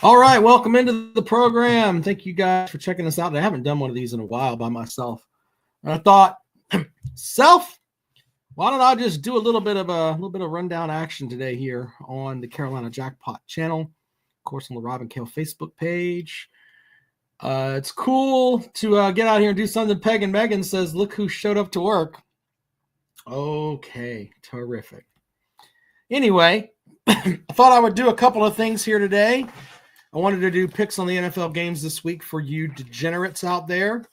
All right, welcome into the program. Thank you guys for checking us out. I haven't done one of these in a while by myself. And I thought, why don't I just do a little bit of rundown action today here on the Carolina Jackpot channel, of course on the Rob and Kale Facebook page. It's cool to get out here and do something. Peg and Megan says, "Look who showed up to work." Okay, terrific. Anyway, I thought I would do a couple of things here today. I wanted to do picks on the NFL games this week for you degenerates out there.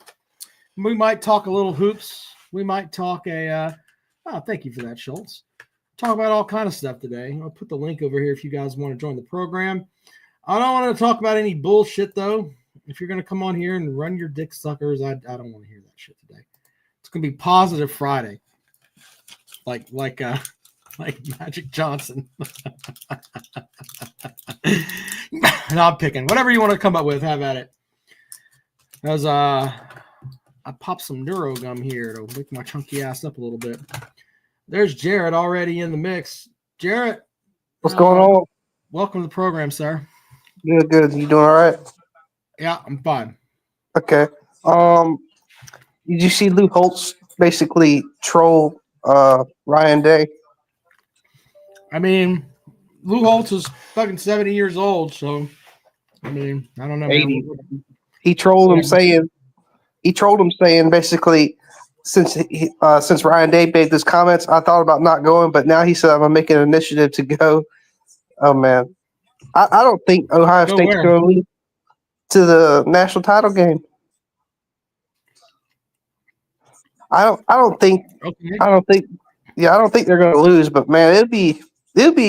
We might talk a little hoops. We might talk thank you for that, Schultz. Talk about all kind of stuff today. I'll put the link over here if you guys want to join the program. I don't want to talk about any bullshit, though. If you're going to come on here and run your dick suckers, I don't want to hear that shit today. It's going to be Positive Friday. Like Magic Johnson. No, I'm picking. Whatever you want to come up with, have at it. As I popped some NeuroGum here to wake my chunky ass up a little bit. There's Jarrett already in the mix. Jarrett. What's going on? Welcome to the program, sir. Good. You doing all right? Yeah, I'm fine. Okay. Did you see Lou Holtz basically troll Ryan Day? I mean, Lou Holtz is fucking 70 years old, so I mean, I don't know. 80. He trolled him saying basically since Ryan Day made those comments, I thought about not going, but now he said I'm gonna make an initiative to go. Oh man. I don't think Ohio State's gonna lose to the national title game. I don't think they're gonna lose, but man, it'd be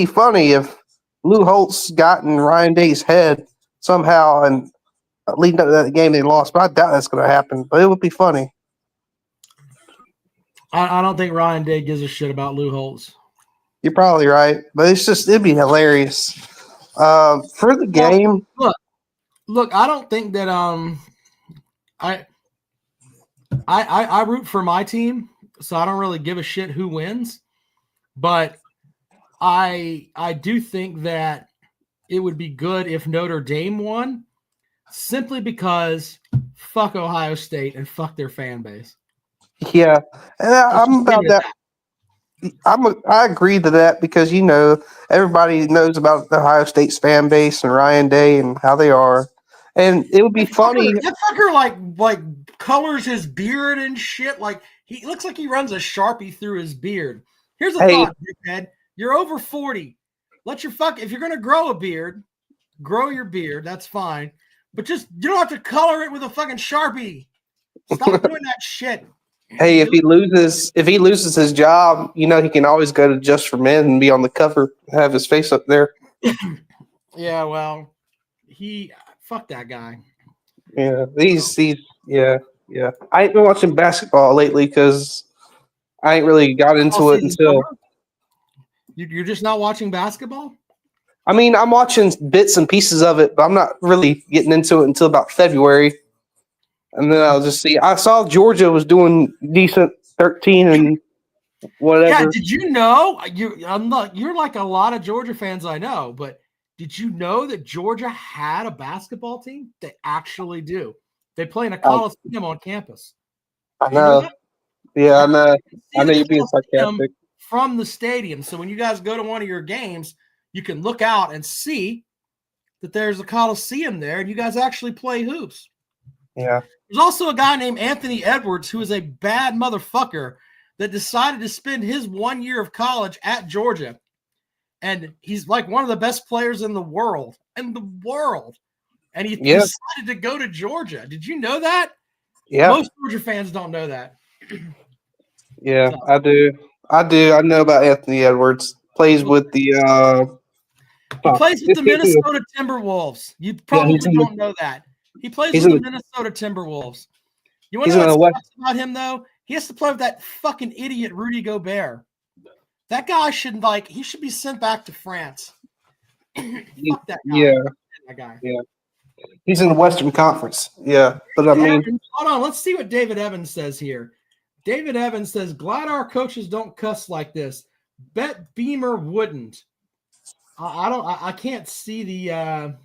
funny if Lou Holtz got in Ryan Day's head somehow and leading up to that game they lost. But I doubt that's gonna happen. But it would be funny. I don't think Ryan Day gives a shit about Lou Holtz. You're probably right, but it'd be hilarious. For the game. Look, I don't think that I root for my team, so I don't really give a shit who wins. But I do think that it would be good if Notre Dame won, simply because fuck Ohio State and fuck their fan base. Yeah, and I'm about that. I agree to that because everybody knows about the Ohio State's fan base and Ryan Day and how they are, and it would be funny. That fucker like colors his beard and shit. Like he looks like he runs a Sharpie through his beard. Here's a thought, dickhead. You're over 40. If you're gonna grow a beard, grow your beard. That's fine, but you don't have to color it with a fucking Sharpie. Stop doing that shit. Hey, if he loses his job, he can always go to Just for Men and be on the cover, have his face up there. Yeah, well, fuck that guy. Yeah, yeah. I ain't been watching basketball lately because I ain't really got into it until. You're just not watching basketball? I mean, I'm watching bits and pieces of it, but I'm not really getting into it until about February. And then I'll just see. I saw Georgia was doing decent, 13 and whatever. Yeah, did you know? You're like a lot of Georgia fans I know, but did you know that Georgia had a basketball team? They actually do. They play in a coliseum on campus. I know. Yeah, I know. I know you're being sarcastic. From the stadium. So when you guys go to one of your games, you can look out and see that there's a coliseum there, and you guys actually play hoops. Yeah. There's also a guy named Anthony Edwards who is a bad motherfucker that decided to spend his 1 year of college at Georgia. And he's like one of the best players in the world. And he decided to go to Georgia. Did you know that? Yeah. Most Georgia fans don't know that. Yeah, so. I do. I know about Anthony Edwards. Plays with the he plays with the Minnesota Timberwolves. You probably don't know that. He plays with the Minnesota Timberwolves. You want to know what sucks about him, though? He has to play with that fucking idiot Rudy Gobert. That guy should be sent back to France. Fuck that guy. Yeah. That guy. Yeah. He's in the Western Conference. Yeah. But I mean, hold on. Let's see what David Evans says here. David Evans says, glad our coaches don't cuss like this. Bet Beamer wouldn't. I can't see the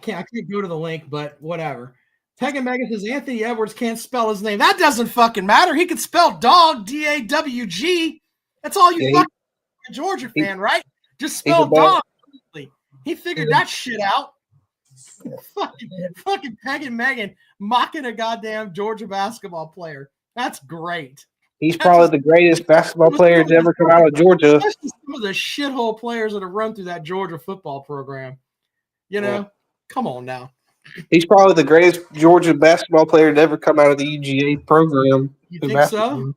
I can't go to the link, but whatever. Tegan Megan says Anthony Edwards can't spell his name. That doesn't fucking matter. He can spell dog, D-A-W-G. That's all you fucking Georgia fan, right? Just spell dog. He figured that shit out. Fucking Tegan Megan mocking a goddamn Georgia basketball player. That's great. He's probably the greatest basketball player to ever come out of Georgia. Especially some of the shithole players that have run through that Georgia football program. You know, come on now. He's probably the greatest Georgia basketball player to ever come out of the UGA program. You think so?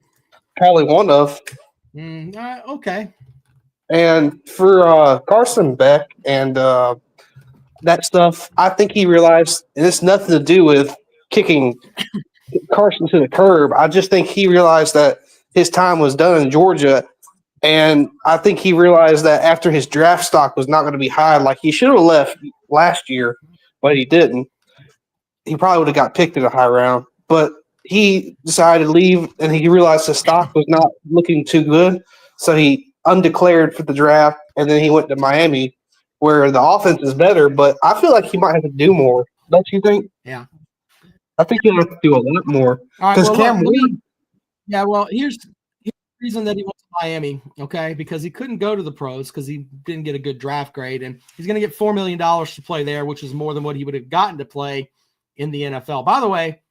Probably one of. Okay. And for Carson Beck and that stuff, I think he realized, and it's nothing to do with kicking Carson to the curb. I just think he realized that his time was done in Georgia, and I think he realized that after his draft stock was not going to be high, like he should have left last year, but he didn't. He probably would have got picked in a high round, but he decided to leave, and he realized his stock was not looking too good, so he undeclared for the draft, and then he went to Miami, where the offense is better, but I feel like he might have to do more. Don't you think? Yeah. I think he'll have to do a lot more. Because here's the reason that he went to Miami, okay? Because he couldn't go to the pros because he didn't get a good draft grade, and he's going to get $4 million to play there, which is more than what he would have gotten to play in the NFL. By the way,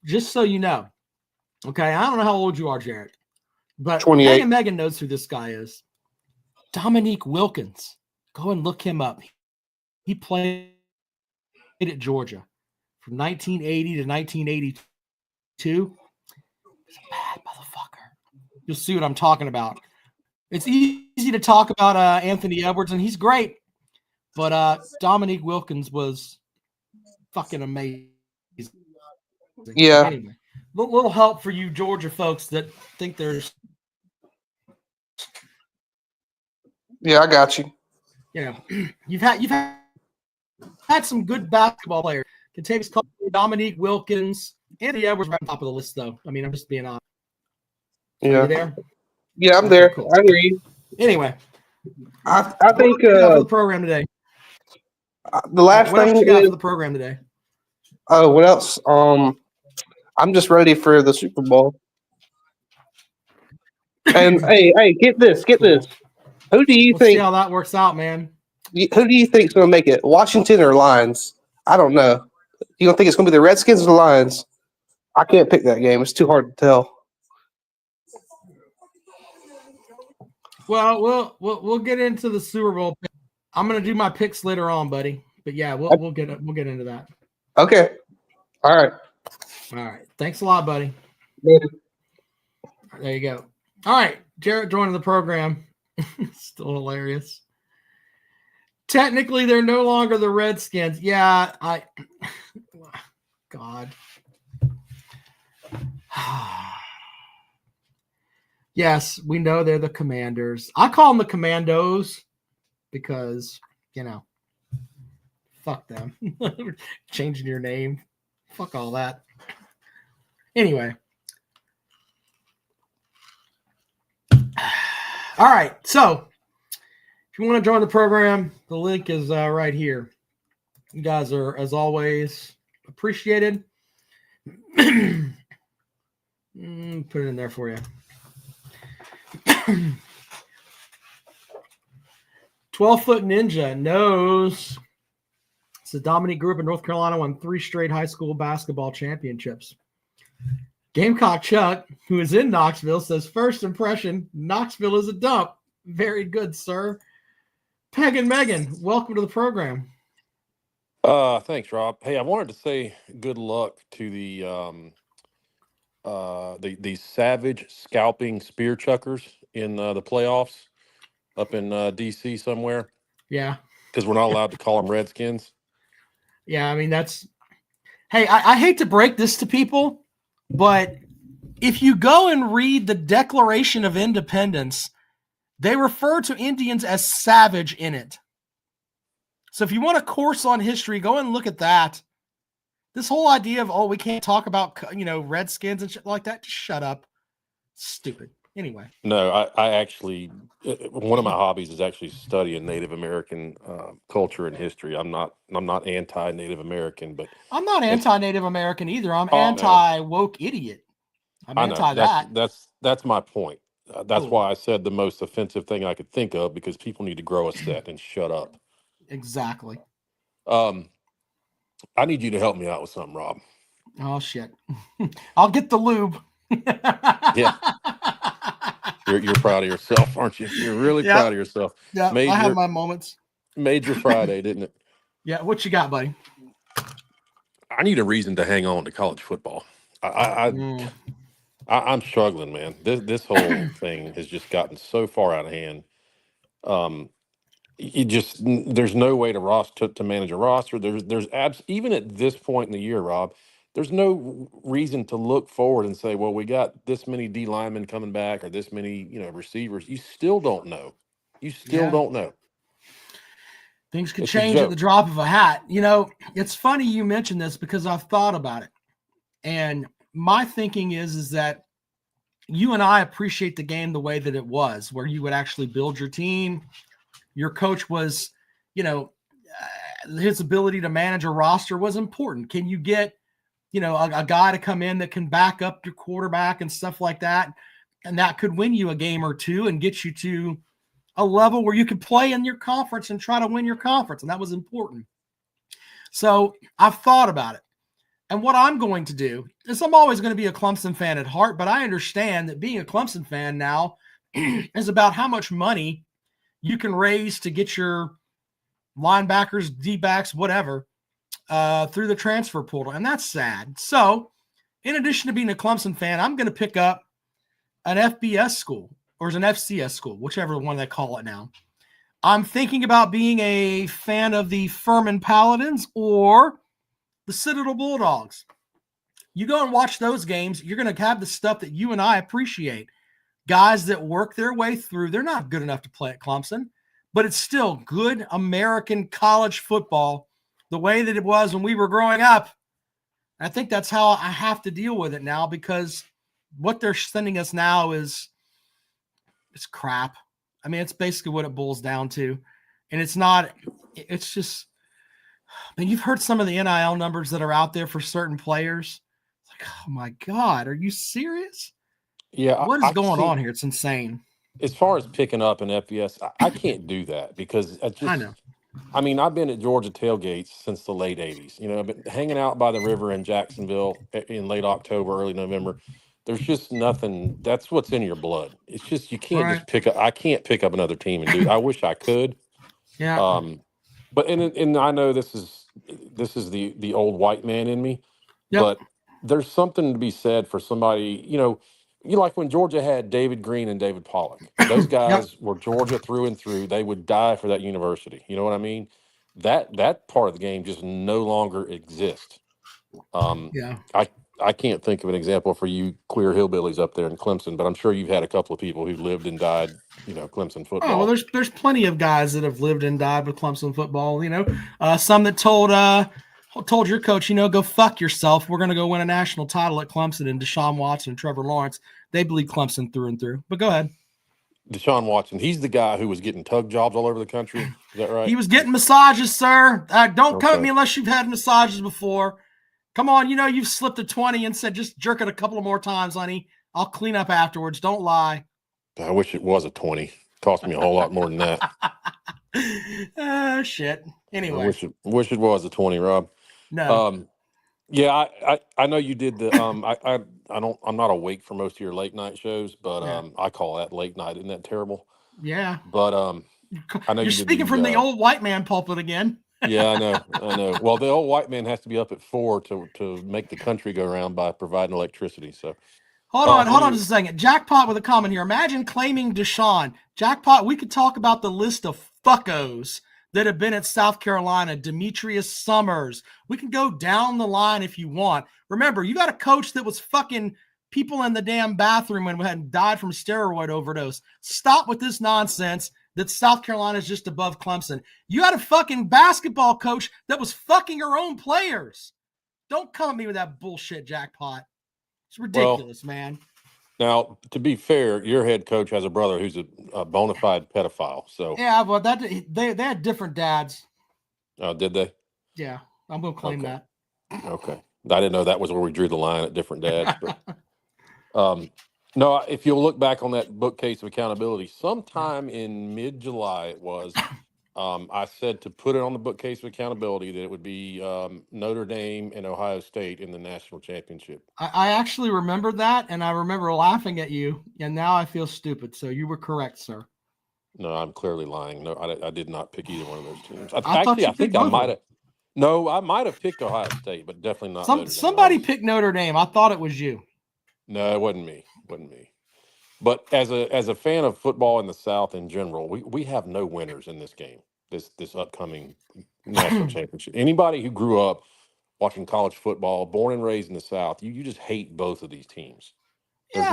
just so you know, okay, I don't know how old you are, Jared, but 28. Megan Megan knows who this guy is. Dominique Wilkins. Go and look him up. He played at Georgia from 1980 to 1982. He's a bad motherfucker. You'll see what I'm talking about. It's easy to talk about Anthony Edwards, and he's great. But Dominique Wilkins was fucking amazing. Yeah. Anyway, little help for you Georgia folks that think there's. Yeah, I got you. You know, you've had some good basketball players. Contagious Culture, Dominique Wilkins, Anthony Edwards right on top of the list, though. I mean, I'm just being honest. Yeah. Are you there? Yeah, I'm there. Cool. I hear you. Anyway, I think for the program today. The last what thing else you got for the program today? Oh, what else? I'm just ready for the Super Bowl. And hey, get this. Who do you think? See how that works out, man. Who do you think is going to make it? Washington or Lions? I don't know. You don't think it's going to be the Redskins or the Lions? I can't pick that game. It's too hard to tell. Well, we'll get into the Super Bowl. I'm going to do my picks later on, buddy. But yeah, we'll get into that. Okay. All right. Thanks a lot, buddy. Later. There you go. All right, Jarrett joining the program. Still hilarious. Technically, they're no longer the Redskins. Yeah, God. Yes, we know they're the Commanders. I call them the Commandos because, fuck them. Changing your name. Fuck all that. Anyway. All right, so if you want to join the program, the link is right here. You guys are, as always, appreciated. Put it in there for you. 12-foot ninja knows. So Dominique grew up in North Carolina, won 3 straight high school basketball championships. Gamecock Chuck, who is in Knoxville, says, first impression, Knoxville is a dump. Very good, sir. Peg and Megan, welcome to the program. Thanks, Rob. Hey, I wanted to say good luck to the Savage Scalping Spear Chuckers in the playoffs up in DC somewhere. Yeah. Because we're not allowed to call them Redskins. Yeah, I mean, that's – hey, I hate to break this to people, but if you go and read the Declaration of Independence, they refer to Indians as savage in it. So if you want a course on history, go and look at that. This whole idea of, we can't talk about, Redskins and shit like that, just shut up. Stupid. Anyway. No, I actually, one of my hobbies is actually studying Native American culture and history. I'm not anti-Native American, but I'm not it's, anti-Native American either. I'm oh no, anti-woke idiot. I'm I know anti that. that's my point. That's Cool. why I said the most offensive thing I could think of, because people need to grow a set and shut up. Exactly. I need you to help me out with something, Rob. Oh shit. I'll get the lube. Yeah. You're proud of yourself, aren't you? You're really Yeah. proud of yourself. Yeah. I have my moments. Major Friday, didn't it? Yeah. What you got, buddy? I need a reason to hang on to college football. I'm struggling, man. This whole thing has just gotten so far out of hand. There's no way to manage a roster. Even at this point in the year, Rob, there's no reason to look forward and say, well, we got this many D linemen coming back or this many, receivers. You still don't know. Don't know. Things could It's a change at the joke. drop of a hat. It's funny you mentioned this because I've thought about it. And my thinking is that you and I appreciate the game the way that it was, where you would actually build your team. Your coach was, his ability to manage a roster was important. Can you get, a guy to come in that can back up your quarterback and stuff like that? And that could win you a game or two and get you to a level where you could play in your conference and try to win your conference. And that was important. So I've thought about it. And what I'm going to do is I'm always going to be a Clemson fan at heart, but I understand that being a Clemson fan now is about how much money you can raise to get your linebackers, D-backs, whatever, through the transfer portal. And that's sad. So in addition to being a Clemson fan, I'm going to pick up an FBS school or an FCS school, whichever one they call it now. I'm thinking about being a fan of the Furman Paladins or the Citadel Bulldogs. You go and watch those games, you're going to have the stuff that you and I appreciate. Guys that work their way through. They're not good enough to play at Clemson, but it's still good American college football the way that it was when we were growing up. I think that's how I have to deal with it now, because what they're sending us now it's crap. I mean, it's basically what it boils down to. And it's just, I mean, you've heard some of the NIL numbers that are out there for certain players. It's like, oh my God, are you serious? Yeah. What is going on here? It's insane. As far as picking up an FBS, I can't do that because I know. I mean, I've been at Georgia tailgates since the late 80s. I've been hanging out by the river in Jacksonville in late October, early November. There's just nothing. That's what's in your blood. It's just, you can't just pick up. I can't pick up another team and do it. I wish I could. Yeah. But and I know this is the old white man in me, but there's something to be said for somebody, you like when Georgia had David Green and David Pollock. Those guys were Georgia through and through. They would die for that university. You know what I mean? That part of the game just no longer exists. I can't think of an example for you queer hillbillies up there in Clemson, but I'm sure you've had a couple of people who lived and died, Clemson football. Oh, well, there's plenty of guys that have lived and died with Clemson football. Some that told your coach, go fuck yourself. We're going to go win a national title at Clemson, and Deshaun Watson and Trevor Lawrence, they bleed Clemson through and through. But go ahead. Deshaun Watson, he's the guy who was getting tug jobs all over the country. Is that right? He was getting massages, sir. Don't come at me unless you've had massages before. Come on, you've slipped a 20 and said, just jerk it a couple of more times, honey. I'll clean up afterwards. Don't lie. I wish it was a 20. Cost me a whole lot more than that. Shit. Anyway. I wish it was a 20, Rob. No. Yeah, I know you did the I'm not awake for most of your late night shows, but I call that late night. Isn't that terrible? Yeah. But I know you're speaking from the old white man pulpit again. Yeah, I know. Well, the old white man has to be up at 4 to make the country go around by providing electricity. So hold on just a second. Jackpot with a comment here. Imagine claiming Deshaun. Jackpot, we could talk about the list of fuckos that have been at South Carolina. Demetrius Summers. We can go down the line if you want. Remember, you got a coach that was fucking people in the damn bathroom and had died from steroid overdose. Stop with this nonsense that South Carolina is just above Clemson. You had a fucking basketball coach that was fucking her own players. Don't come at me with that bullshit, Jackpot. It's ridiculous, man. Now, to be fair, your head coach has a brother who's a bona fide pedophile. So yeah, but they had different dads. Did they? Yeah, I'm gonna claim that. Okay, I didn't know that was where we drew the line at different dads. But no, if you'll look back on that bookcase of accountability, sometime in mid-July it was. I said to put it on the bookcase of accountability that it would be Notre Dame and Ohio State in the national championship. I actually remember that, and I remember laughing at you, and now I feel stupid. So you were correct, sir. No, I'm clearly lying. No, I did not pick either one of those teams. I think I might have. No, I might have picked Ohio State, but definitely not Notre Dame. Somebody picked Notre Dame. I thought it was you. No, it wasn't me. But as a fan of football in the South in general, we have no winners in this game. This upcoming national championship. Anybody who grew up watching college football, born and raised in the South, you just hate both of these teams. There's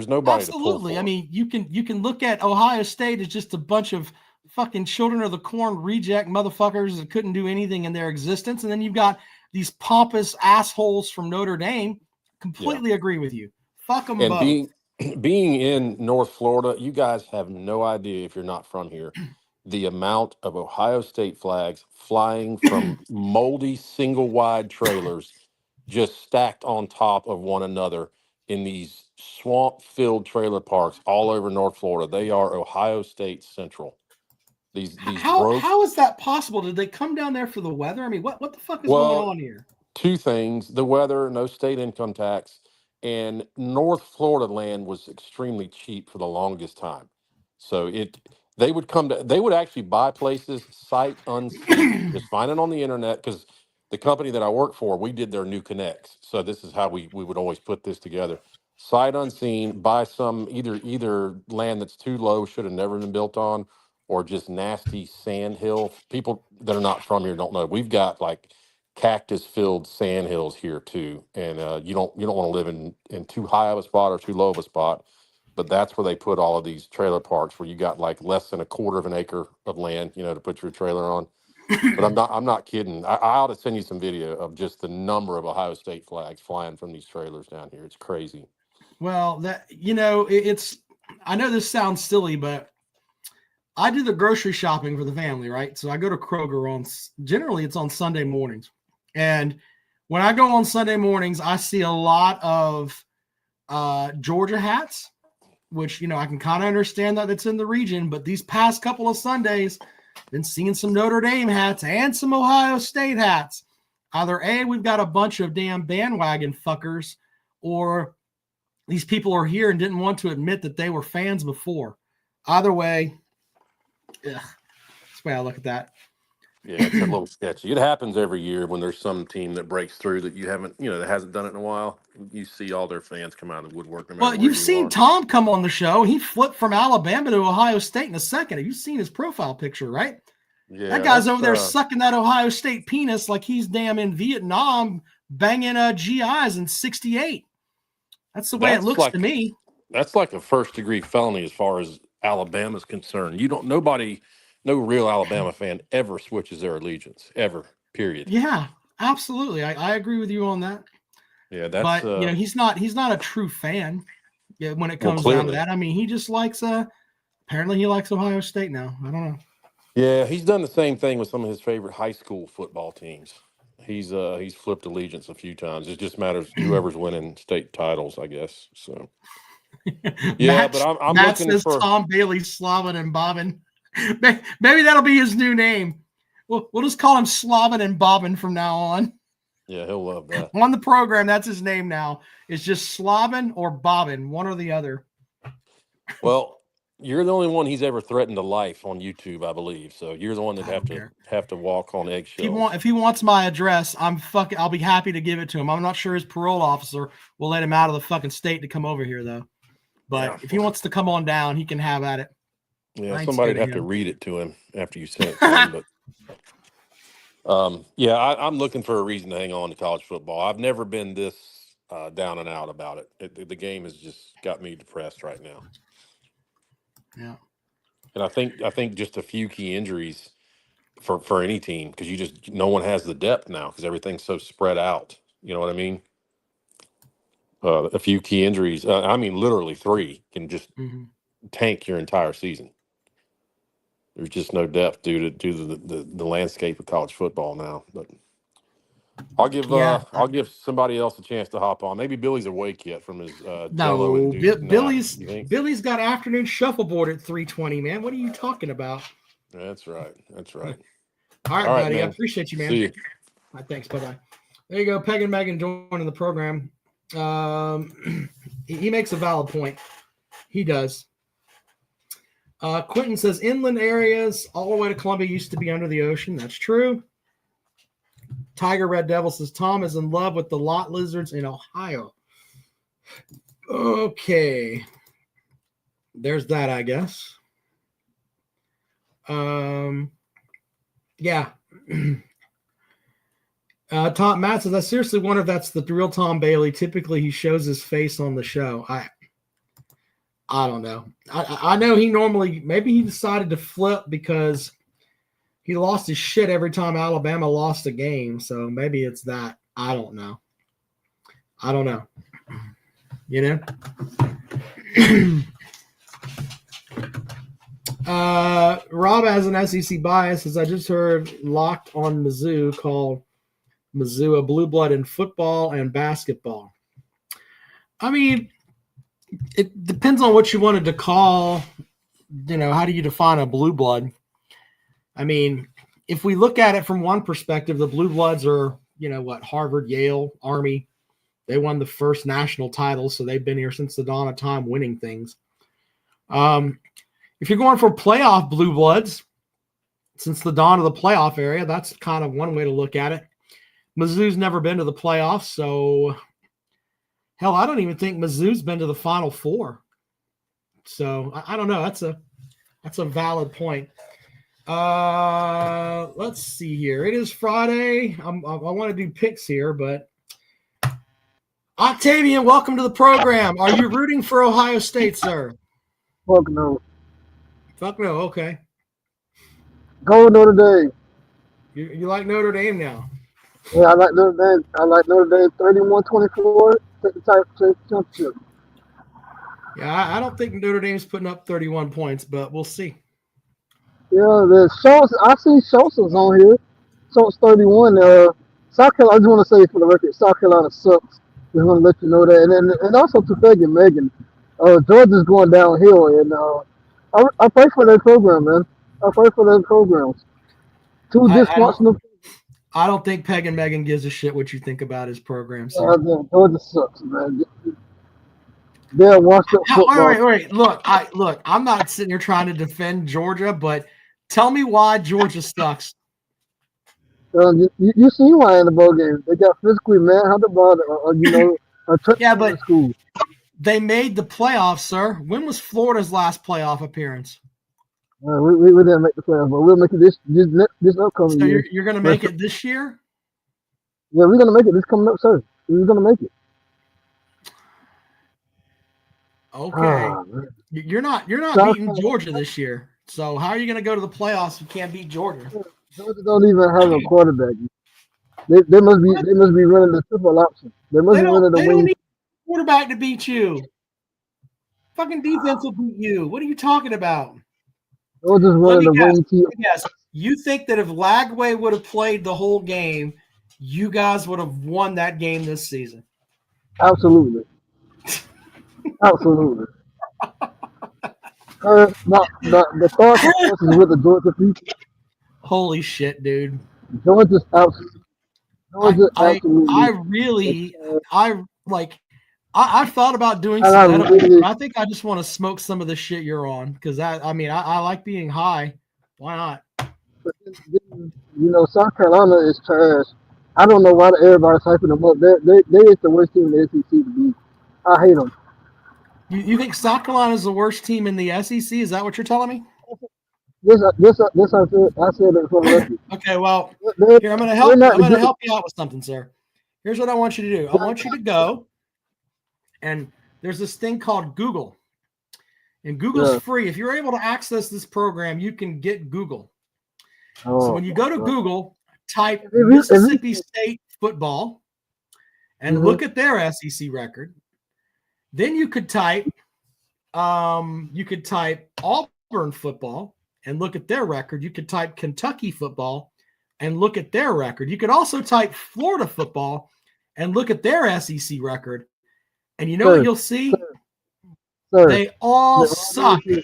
nobody Absolutely. to pull for. I mean, you can look at Ohio State as just a bunch of fucking children of the corn reject motherfuckers that couldn't do anything in their existence, and then you've got these pompous assholes from Notre Dame. Completely agree with you. Fuck them both. Being in North Florida, you guys have no idea, if you're not from here, the amount of Ohio State flags flying from moldy single wide trailers just stacked on top of one another in these swamp filled trailer parks all over North Florida. They are Ohio State Central. How is that possible? Did they come down there for the weather? I mean, what the fuck is going on here? Two things: the weather, no state income tax, and North Florida land was extremely cheap for the longest time. So they would actually buy places sight unseen, just find it on the internet, because the company that I work for, we did their new connects. So this is how we would always put this together. Sight unseen, buy some either land that's too low, should have never been built on, or just nasty sand hill. People that are not from here don't know. We've got like cactus filled sand hills here too. And you don't want to live in too high of a spot or too low of a spot. But that's where they put all of these trailer parks where you got like less than a quarter of an acre of land, to put your trailer on. But I'm not kidding. I ought to send you some video of just the number of Ohio State flags flying from these trailers down here. It's crazy. Well, I know this sounds silly, but I do the grocery shopping for the family, right? So I go to Kroger generally it's on Sunday mornings. And when I go on Sunday mornings, I see a lot of Georgia hats, which, I can kind of understand that it's in the region, but these past couple of Sundays, been seeing some Notre Dame hats and some Ohio State hats. Either A, we've got a bunch of damn bandwagon fuckers, or these people are here and didn't want to admit that they were fans before. Either way, that's the way I look at that. Yeah, it's a little sketchy. It happens every year when there's some team that breaks through that you haven't, that hasn't done it in a while. You see all their fans come out of the woodwork. Well, you've seen Tom come on the show. He flipped from Alabama to Ohio State in a second. Have you seen his profile picture, right? Yeah, that guy's over there sucking that Ohio State penis like he's damn in Vietnam banging GIs in 68. That's the way it looks to me. That's like a first-degree felony as far as Alabama's concerned. No real Alabama fan ever switches their allegiance, ever, period. Yeah, absolutely. I agree with you on that. Yeah, that's but he's not a true fan when it comes down to that. I mean, he just likes apparently he likes Ohio State now. I don't know. Yeah, he's done the same thing with some of his favorite high school football teams. He's flipped allegiance a few times. It just matters whoever's winning state titles, I guess. So yeah, but I'm Matt looking says for Tom Bailey, Slavin, and Bobbin. Maybe that'll be his new name. We'll just call him Slavin and Bobbin from now on. Yeah, he'll love that. On the program, that's his name now. It's just Slavin or Bobbin, one or the other. Well, you're the only one he's ever threatened to life on YouTube, I believe. So you're the one that have to walk on eggshells. If he wants my address, I'll be happy to give it to him. I'm not sure his parole officer will let him out of the fucking state to come over here though. But if he wants to come on down, he can have at it. Yeah, somebody'd have to read it to him after you sent it to him. But I'm looking for a reason to hang on to college football. I've never been this down and out about it. The game has just got me depressed right now. Yeah, and I think just a few key injuries for any team, because no one has the depth now because everything's so spread out. You know what I mean? a few key injuries. I mean, literally 3 can just tank your entire season. There's just no depth due to the landscape of college football now. But I'll give somebody else a chance to hop on. Maybe Billy's awake yet from his Jello induced nap. Billy's got afternoon shuffleboard at 3:20. Man, what are you talking about? That's right. All right, buddy. man. I appreciate you, man. See you. All right, thanks. Bye-bye. There you go. Peg and Megan joining the program. He makes a valid point. He does. Quentin says inland areas all the way to Columbia used to be under the ocean. That's true. Tiger Red Devil says Tom is in love with the lot lizards in Ohio. Okay. There's that, I guess. Yeah. Tom Matt says, I seriously wonder if that's the real Tom Bailey. Typically, he shows his face on the show. I don't know. I know maybe he decided to flip because he lost his shit every time Alabama lost a game. So maybe it's that. I don't know. You know? Rob has an SEC bias, as I just heard Locked on Mizzou call Mizzou a blue blood in football and basketball. I mean, it depends on what you wanted to call, how do you define a blue blood? I mean, if we look at it from one perspective, the blue bloods are, Harvard, Yale, Army. They won the first national title, so they've been here since the dawn of time winning things. If you're going for playoff blue bloods, since the dawn of the playoff era, that's kind of one way to look at it. Mizzou's never been to the playoffs, so hell, I don't even think Mizzou's been to the Final Four. So I don't know. That's a valid point. Let's see here. It is Friday. I want to do picks here, but Octavian, welcome to the program. Are you rooting for Ohio State, sir? Fuck no. Fuck no. Okay. Go Notre Dame. You like Notre Dame now? Yeah, I like Notre Dame. I like Notre Dame 31-24. Take the type championship. Yeah, I don't think Notre Dame's putting up 31 points, but we'll see. Yeah, the Schultz. I see Schultz is on here. Schultz 31. South Carolina. I just want to say for the record, South Carolina sucks. Just want to let you know that, and also to Peg and Megan, Georgia's going downhill, and I pray for their program, man. I pray for their programs. Two dysfunctional. I don't think Peg and Megan gives a shit what you think about his program. Georgia sucks, man. They're washed up football. Wait. Look, I'm not sitting here trying to defend Georgia, but tell me why Georgia sucks. You see why in the bowl game. They got physically manhandled by a but school. They made the playoffs, sir. When was Florida's last playoff appearance? We didn't make the playoffs, but we'll make it this upcoming year. So you're going to make it this year? Yeah, we're going to make it this coming up, sir. We're going to make it. Okay. You're not beating Georgia this year. So how are you going to go to the playoffs if you can't beat Georgia? Georgia don't even have a quarterback. They must be running the triple option. They must be running the wing. They don't need a quarterback to beat you. Fucking defense will beat you. What are you talking about? They're just running the wing team. Yes. You think that if Lagway would have played the whole game, you guys would have won that game this season? Absolutely. Absolutely. The thought process is with the Georgia people. Holy shit, dude. Georgia's absolutely. I thought about doing some editing, but I think I just want to smoke some of the shit you're on because I like being high. Why not? South Carolina is trash. I don't know why everybody's hyping them up. They is the worst team in the SEC to beat. I hate them. You think South Carolina is the worst team in the SEC? Is that what you're telling me? This I said it for the record. Okay, well, here I'm going to help you out with something, sir. Here's what I want you to do. I want you to go, and there's this thing called Google, and Google's free. If you're able to access this program, you can get Google. So when you go to Google, type Mississippi State football, and look at their SEC record. Then you could type Auburn football and look at their record. You could type Kentucky football and look at their record. You could also type Florida football and look at their SEC record. And you know what you'll see? Sir, they all suck. Hey,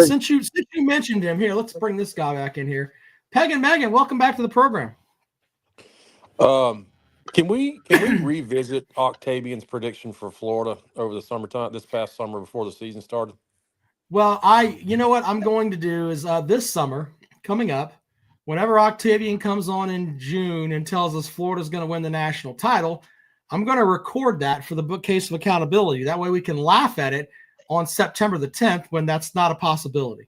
since you mentioned him, here, let's bring this guy back in here. Peg and Megan, welcome back to the program. Can we revisit Octavian's prediction for Florida over the summertime, this past summer before the season started? Well, you know what I'm going to do is this summer coming up, whenever Octavian comes on in June and tells us Florida's going to win the national title, I'm going to record that for the bookcase of accountability. That way we can laugh at it on September the 10th when that's not a possibility.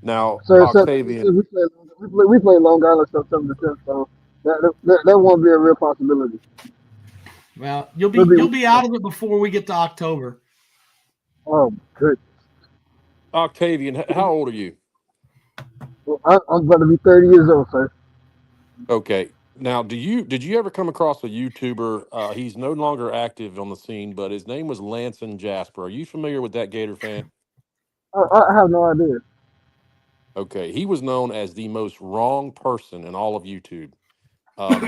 Now, Octavian, we play Long Island September the 10th, so that won't be a real possibility. Well, you'll be out of it before we get to October. Oh, good. Octavian, how old are you? Well, I'm going to be 30 years old, sir. Okay. Now, did you ever come across a YouTuber? He's no longer active on the scene, but his name was Lanson Jasper. Are you familiar with that Gator fan? I have no idea. Okay, he was known as the most wrong person in all of YouTube.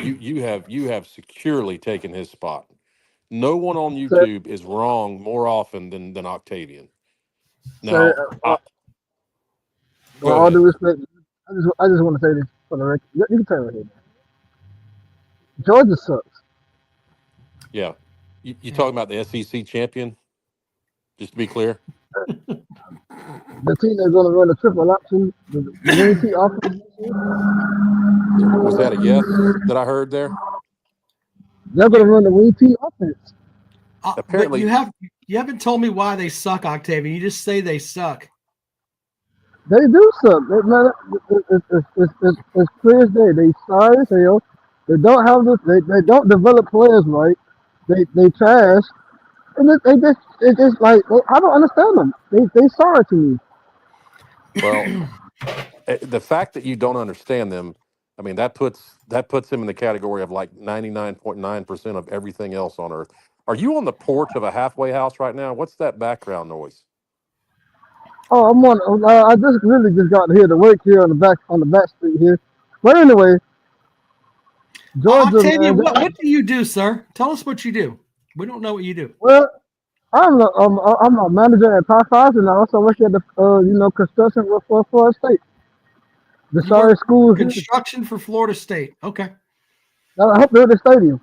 You have securely taken his spot. No one on YouTube is wrong more often than Octavian. Now, with all due respect, I just want to say this for the record. You can turn right here. Georgia sucks. Yeah, you talking about the SEC champion? Just to be clear. The team that's going to run the triple option, the UNT offense. Was that a yes that I heard there? They're going to run the UNT offense. Apparently, you haven't told me why they suck, Octavian. You just say they suck. They do suck. It's clear as day. They sorry as hell. They don't have this. They don't develop players right. They trash. And it's just like I don't understand them. They sorry to me. Well, the fact that you don't understand them, I mean, that puts them in the category of like 99.9% of everything else on earth. Are you on the porch of a halfway house right now? What's that background noise? Oh, I'm on. I just got to hear the work here on the back street here. But anyway, Georgia. Octavian, what do you do, sir? Tell us what you do. We don't know what you do. Well, I'm a manager at Popeyes, and I also work at the construction for Florida State. The sorry schools. Construction for Florida State. Okay. I help build the stadium.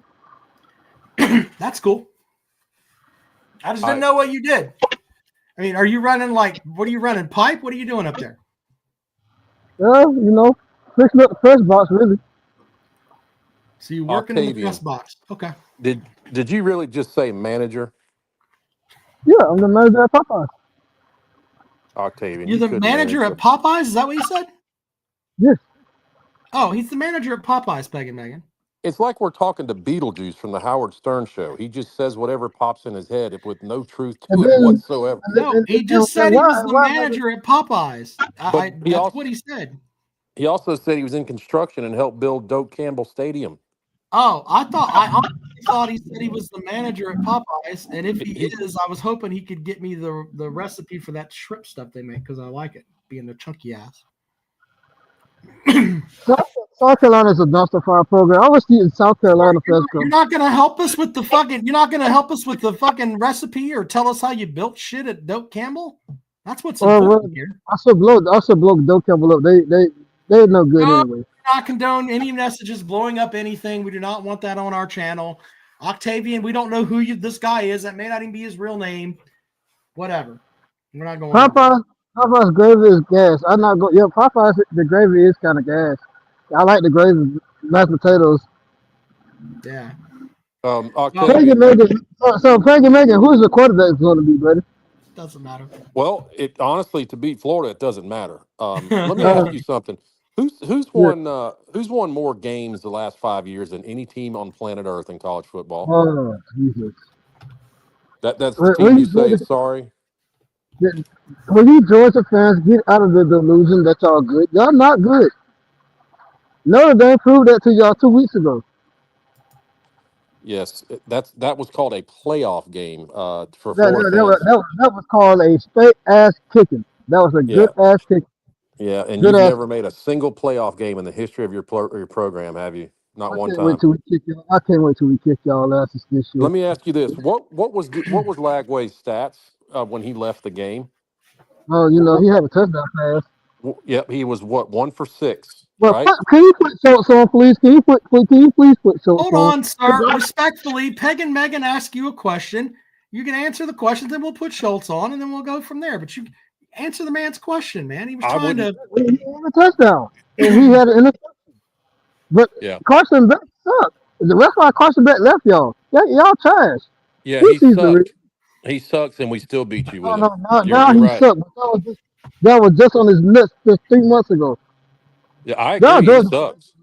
That's cool. I just didn't know what you did. I mean, are you running what are you running? Pipe? What are you doing up there? Well, fixing up the press box, really. So you're working in the press box. Okay. Did you really just say manager? Yeah, I'm the manager at Popeyes. Octavian. You're the manager at Popeyes? Is that what you said? Yes. Oh, he's the manager at Popeyes, Peg and Megan. It's like we're talking to Beetlejuice from the Howard Stern show. He just says whatever pops in his head with no truth to it whatsoever. No, he just said he was the manager at Popeyes. That's what he said. He also said he was in construction and helped build Doak Campbell Stadium. Oh, I honestly thought he said he was the manager at Popeyes, and if he is, I was hoping he could get me the recipe for that shrimp stuff they make because I like it, being a chunky ass. South Carolina is a dumpster fire program. I was eating South Carolina first. You're not going to help us with the fucking. You're not going to help us with the fucking recipe or tell us how you built shit at Doak Campbell. That's what's important here. I should blow Doak Campbell up. They're no good anyway. Not condone any messages blowing up anything. We do not want that on our channel. Octavian, we don't know who this guy is. That may not even be his real name. Whatever. We're not going. Popeye's gravy is gas. I'm not going. Yeah, Popeye's the gravy is kind of gas. I like the gravy, mashed potatoes. Yeah. Peg and Megan, who's the quarterback going to be, buddy? Doesn't matter. Well, honestly, to beat Florida, it doesn't matter. Let me ask you something. Who's won more games the last 5 years than any team on planet Earth in college football? Oh, Jesus. That's the team you say is sorry? When you Georgia fans get out of the delusion that y'all good, y'all not good. Notre Dame proved that to y'all 2 weeks ago. Yes, that was called a playoff game for That, Florida that, fans. that was called a straight ass kicking. That was a Yeah, good ass kicking. yeah, and Good you've ass. never made a single playoff game in the history of your program, have you? Not I one can't wait time. till we kick y'all. I can't wait till we kick y'all asses this year. Let me ask you this: what was Lagway's stats when he left the game? Oh, he had a touchdown pass. Yep, he was what 1 for 6, Well, right? can you put Schultz on, please? Can you please put Schultz Hold on? on, sir. Respectfully, Peg and Megan ask you a question. You can answer the question, then we'll put Schultz on, and then we'll go from there. But you answer the man's question, man. He was I trying wouldn't. to. He had a touchdown, and he had an interception. But Yeah, Carson Beck sucked. That's why Carson Beck left y'all. Y'all trash. yeah, This he season, sucked. He sucks, and we still beat you no, with him. no, now You're he right. sucked. But that was just on his nuts just 3 months ago. Yeah, I Y'all agree. He Georgia, sucks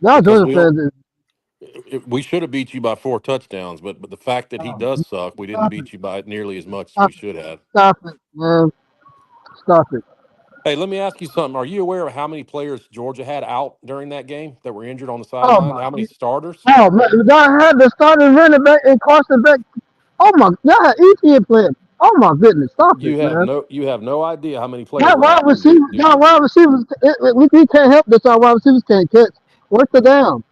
y'all because Georgia fans, we should have beat you by 4 touchdowns, but the fact that he does suck, we didn't stop it, beat you by nearly as much as we stop it, should have. stop it, man, stop it. Hey, let me ask you something. Are you aware of how many players Georgia had out during that game that were injured on the Oh sideline? my, How many starters? oh man, y'all had the starting running back and Carson Beck. Oh my, y'all had ETN playing. Oh my goodness, stop it, man. You have no idea how many players Y'all were wide out due receivers, to we can't help this. Our wide receivers can't catch. What's the down?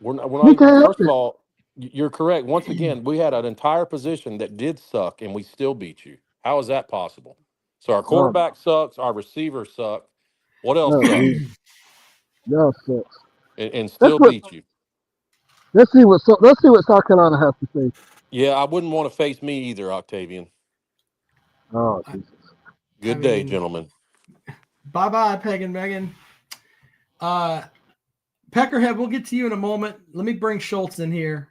we're not We even. can't help First of it. all, you're correct. Once again, we had an entire position that did suck, and we still beat you. How is that possible? So our Oh, quarterback sucks, our receivers suck. What else no, sucks? y'all sucks. And Let's still put. beat you? Let's see what South Carolina has to say. Yeah, I wouldn't want to face me either, Octavian. Oh Jesus. I Good day, mean, gentlemen. bye, Peg and Megan. Peckerhead, we'll get to you in a moment. Let me bring Schultz in here.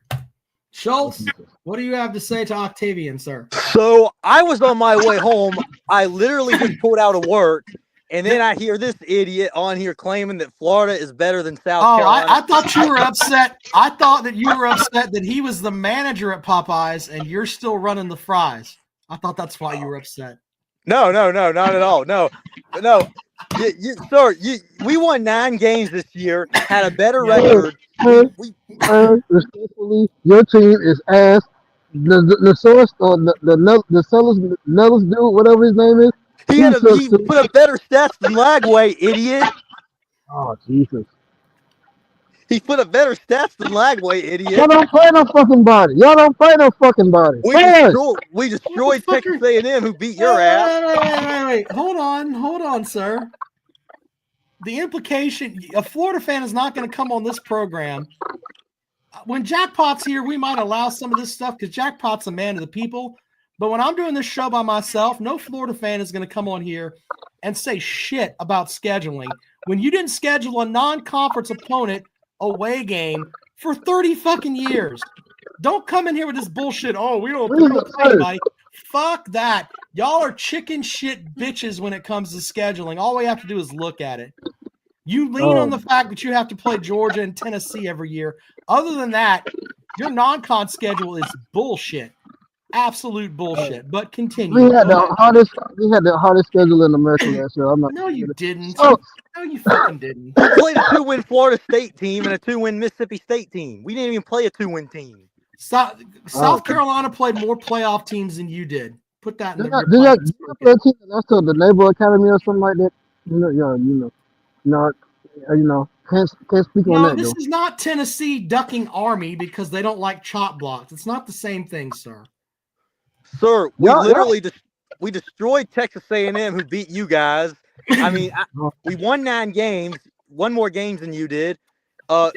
Schultz, what do you have to say to Octavian, sir? So I was on my way home. I literally just pulled out of work, and then I hear this idiot on here claiming that Florida is better than South Carolina. I thought you were upset. I thought that you were upset that he was the manager at Popeyes and you're still running the fries. I thought that's why you were upset. No, not at all. No. Sir, we won 9 games this year, had a better record. Respectfully, your team is ass. The source or the sellers Nellis dude, whatever his name is, he put up better stats than Lagway, idiot. Oh Jesus. He put up better stats than Lagway, idiot. Y'all don't play no fucking body. Y'all don't play no fucking body. We destroyed Texas A&M, who beat your ass. Wait. Hold on, sir. The implication, a Florida fan is not going to come on this program. When Jackpot's here, we might allow some of this stuff because Jackpot's a man of the people. But when I'm doing this show by myself, no Florida fan is going to come on here and say shit about scheduling when you didn't schedule a non-conference opponent away game for 30 fucking years. Don't come in here with this bullshit. Oh, we don't play anybody. Fuck that. Y'all are chicken shit bitches when it comes to scheduling. All we have to do is look at it. You lean on the fact that you have to play Georgia and Tennessee every year. Other than that, your non-con schedule is bullshit. Absolute bullshit. But continue. We had the hardest schedule in America last year. No, you didn't. Oh. No, you fucking didn't. We played a 2-win Florida State team and a 2-win Mississippi State team. We didn't even play a 2-win team. South Carolina played more playoff teams than you did. Put that in the Did you play a team that's to the Naval Academy or something like that? Can't speak on that. No, this is not Tennessee ducking Army because they don't like chop blocks. It's not the same thing, sir. Sir, we destroyed Texas A&M, who beat you guys. I mean, we won 9 games, won more games than you did.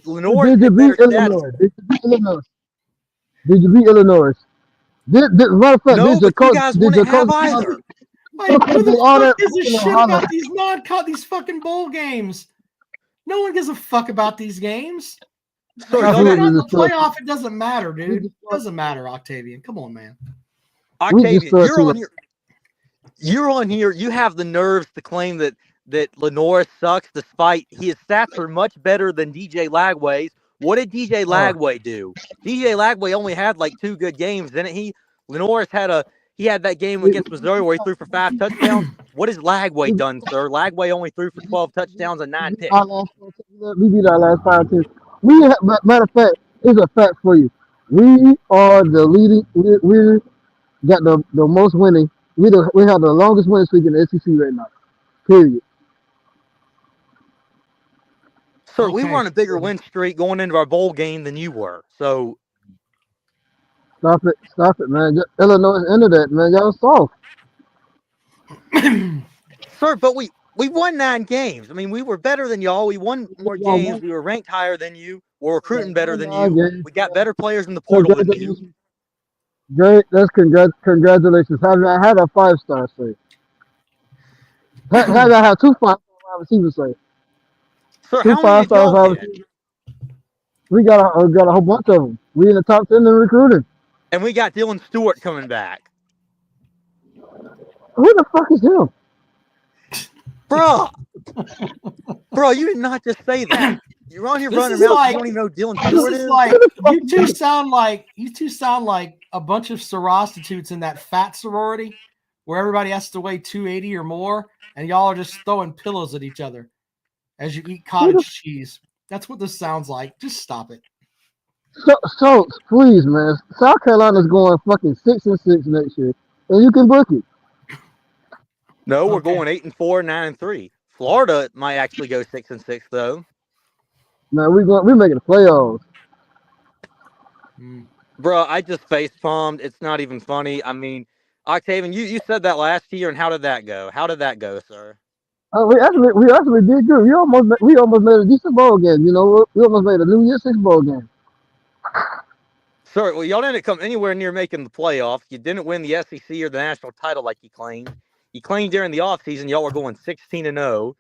Lenore Did you beat Illinois? Did you beat Illinois? No, but you guys wouldn't have either. Wait, who the fuck gives a shit about these fucking bowl games? No one gives a fuck about these games. So if you're not in the playoff, it doesn't matter, dude. It doesn't matter, Octavian. Come on, man. Octavian, you're on here. You have the nerves to claim that Lenore sucks, despite his stats are much better than DJ Lagway's. What did DJ Lagway do? DJ Lagway only had like 2 good games, didn't he? Lenore's had that game against Missouri where he threw for 5 touchdowns. What has Lagway done, sir? Lagway only threw for 12 touchdowns and 9 picks. We beat our last 5 teams. Matter of fact, here's a fact for you. We are the leading. We got the most winning. We have the longest winning streak in the SEC right now. Period. Sir, we were Okay. on a bigger win streak going into our bowl game than you were. So Stop it, man. Illinois into that, man. Y'all soft. sir, but we won 9 games. I mean, we were better than y'all. We won more Y'all games. won. We were ranked higher than you. We're recruiting better Won than 9 you. games. We got better players in the portal than you. Congratulations. Great. That's congratulations. How did I had a 5-star say? How did I have 2 5-star wide receivers say? Sir, 2 how many did 5-star y'all wide get? receivers. We got a whole bunch of them. We in the top 10 in recruiting. And we got Dylan Stewart coming back. Who the fuck is him? Bro, you did not just say that. You're on here This running is around. like- You don't even know who Dylan This Stewart is is. like you two sound like a bunch of prostitutes in that fat sorority where everybody has to weigh 280 or more, and y'all are just throwing pillows at each other as you eat cottage cheese. That's what this sounds like. Just stop it. So please, man. South Carolina's going fucking 6-6 next year, and you can book it. No, we're Okay. going 8-4, 9-3. Florida might actually go 6-6 though. Man, we're making the playoffs. Bro, I just face palmed. It's not even funny. I mean, Octavian, you said that last year, and how did that go? How did that go, sir? We actually did good. We almost made a decent bowl game. You know, we almost made a New Year's Six bowl game. Sir, well, y'all didn't come anywhere near making the playoffs. You didn't win the SEC or the national title like you claimed. You claimed during the offseason y'all were going 16-0,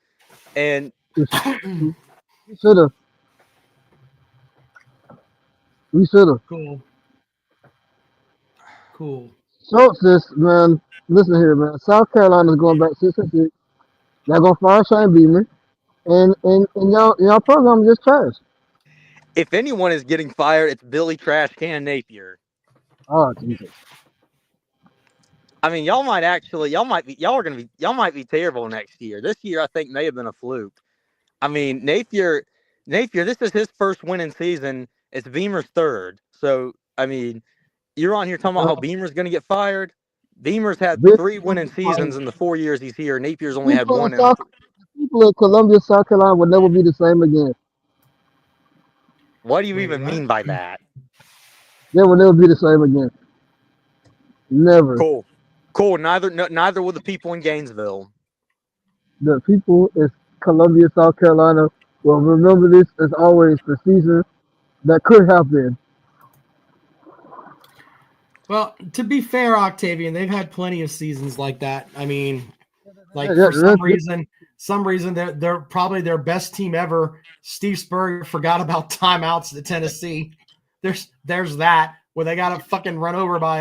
and We should have. Cool. So, man, listen here, man. South Carolina's going back 6-6. Y'all gonna fire Shane Beamer, and y'all program just trash. if anyone is getting fired, it's Billy Trash Can Napier. Oh Jesus. I mean, y'all might be terrible next year. This year, I think may have been a fluke. I mean, Napier, this is his first winning season. It's Beamer's third. So, I mean, you're on here talking about how Beamer's going to get fired. Beamer's had 3 winning seasons in the 4 years he's here. Napier's only had 1 in People in Columbia, South Carolina will never be the same again. What do you even mean by that? They will never be the same again. Never. Cool. Neither will the people in Gainesville. The people in Columbia, South Carolina will remember this as always the season that could have been. Well, to be fair, Octavian, they've had plenty of seasons like that. I mean, like for some reason they're probably their best team ever. Steve Spurrier forgot about timeouts at Tennessee. There's that where they got fucking run over by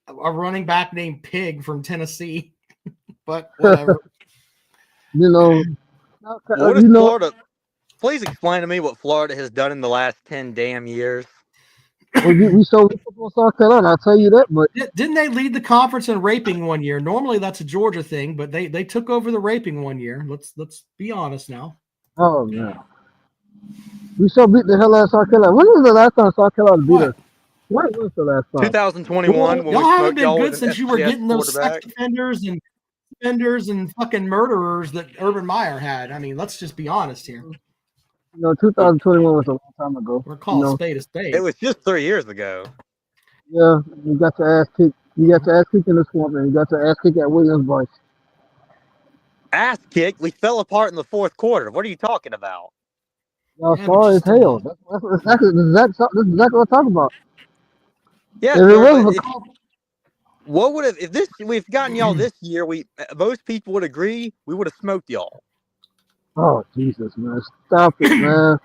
a running back named Pig from Tennessee. But whatever. What is Florida? Please explain to me what Florida has done in the last 10 damn years. Well, we showed football South Carolina, I'll tell you that. But didn't they lead the conference in raping one year? Normally that's a Georgia thing, but they took over the raping one year. Let's be honest now. Oh man, we so beat the hell out of South Carolina. When was the last time South Carolina beat us? When was the last time? 2021. When y'all we haven't y'all been good since you were getting those sex offenders and fucking murderers that Urban Meyer had. I mean, let's just be honest here. 2021 was a long time ago. We're calling spade a spade. It was just 3 years ago. Yeah, you got your ass kicked. You got your ass kicked in the swamp, and you got your ass kicked at Williams-Brice. Ass kicked? We fell apart in the 4th quarter. What are you talking about? Y'all sorry as hell. That's exactly what I'm talking about. Yeah, sir, what would have if we've gotten y'all this year? Most people would agree we would have smoked y'all. Oh Jesus, man! Stop it, man!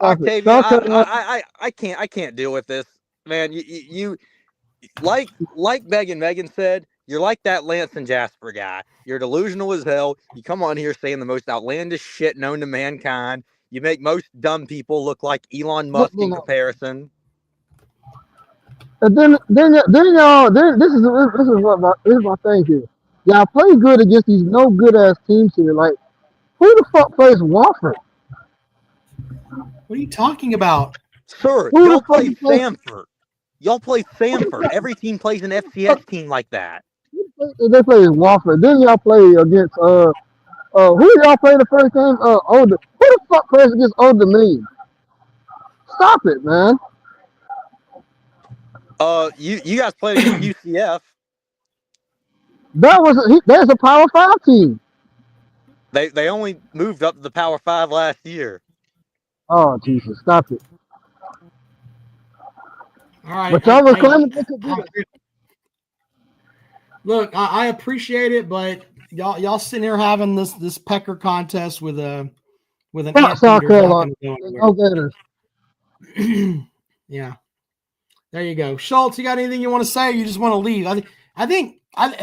Octavian, I can't deal with this, man. You like Megan said, you're like that Lance and Jasper guy. You're delusional as hell. You come on here saying the most outlandish shit known to mankind. You make most dumb people look like Elon Musk in comparison. And then y'all, this is my thing here. Y'all play good against these no good ass teams here. Like, who the fuck plays Wofford? What are you talking about? Sir, y'all play Samford. Y'all play Sanford. Every team plays an FCS team like that. They play Wofford. Then y'all play against who y'all play the first game? Who the fuck plays against Old Dominion? Stop it, man. You guys played against UCF. There's a Power 5 team. They only moved up to the Power 5 last year. Oh Jesus, stop it. All right. But y'all were claiming they could do that. Look, I appreciate it, but y'all sitting here having this pecker contest with an South Carolina. No Gators. Yeah. There you go. Schultz, you got anything you want to say? Or you just want to leave? I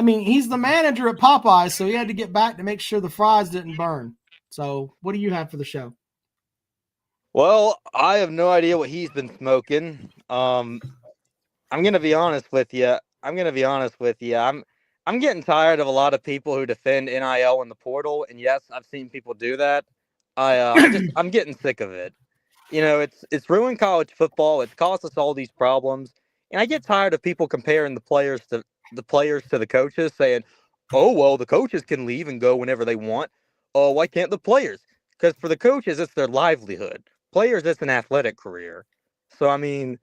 mean, he's the manager at Popeyes, so he had to get back to make sure the fries didn't burn. So what do you have for the show? Well, I have no idea what he's been smoking. I'm gonna be honest with you. I'm getting tired of a lot of people who defend NIL in the portal, and yes, I've seen people do that. I'm getting sick of it. You know, it's ruined college football. It's caused us all these problems, and I get tired of people comparing the players to the coaches, saying, "Oh, well, the coaches can leave and go whenever they want. Oh, why can't the players?" Because for the coaches, it's their livelihood. Players, it's an athletic career. So, I mean,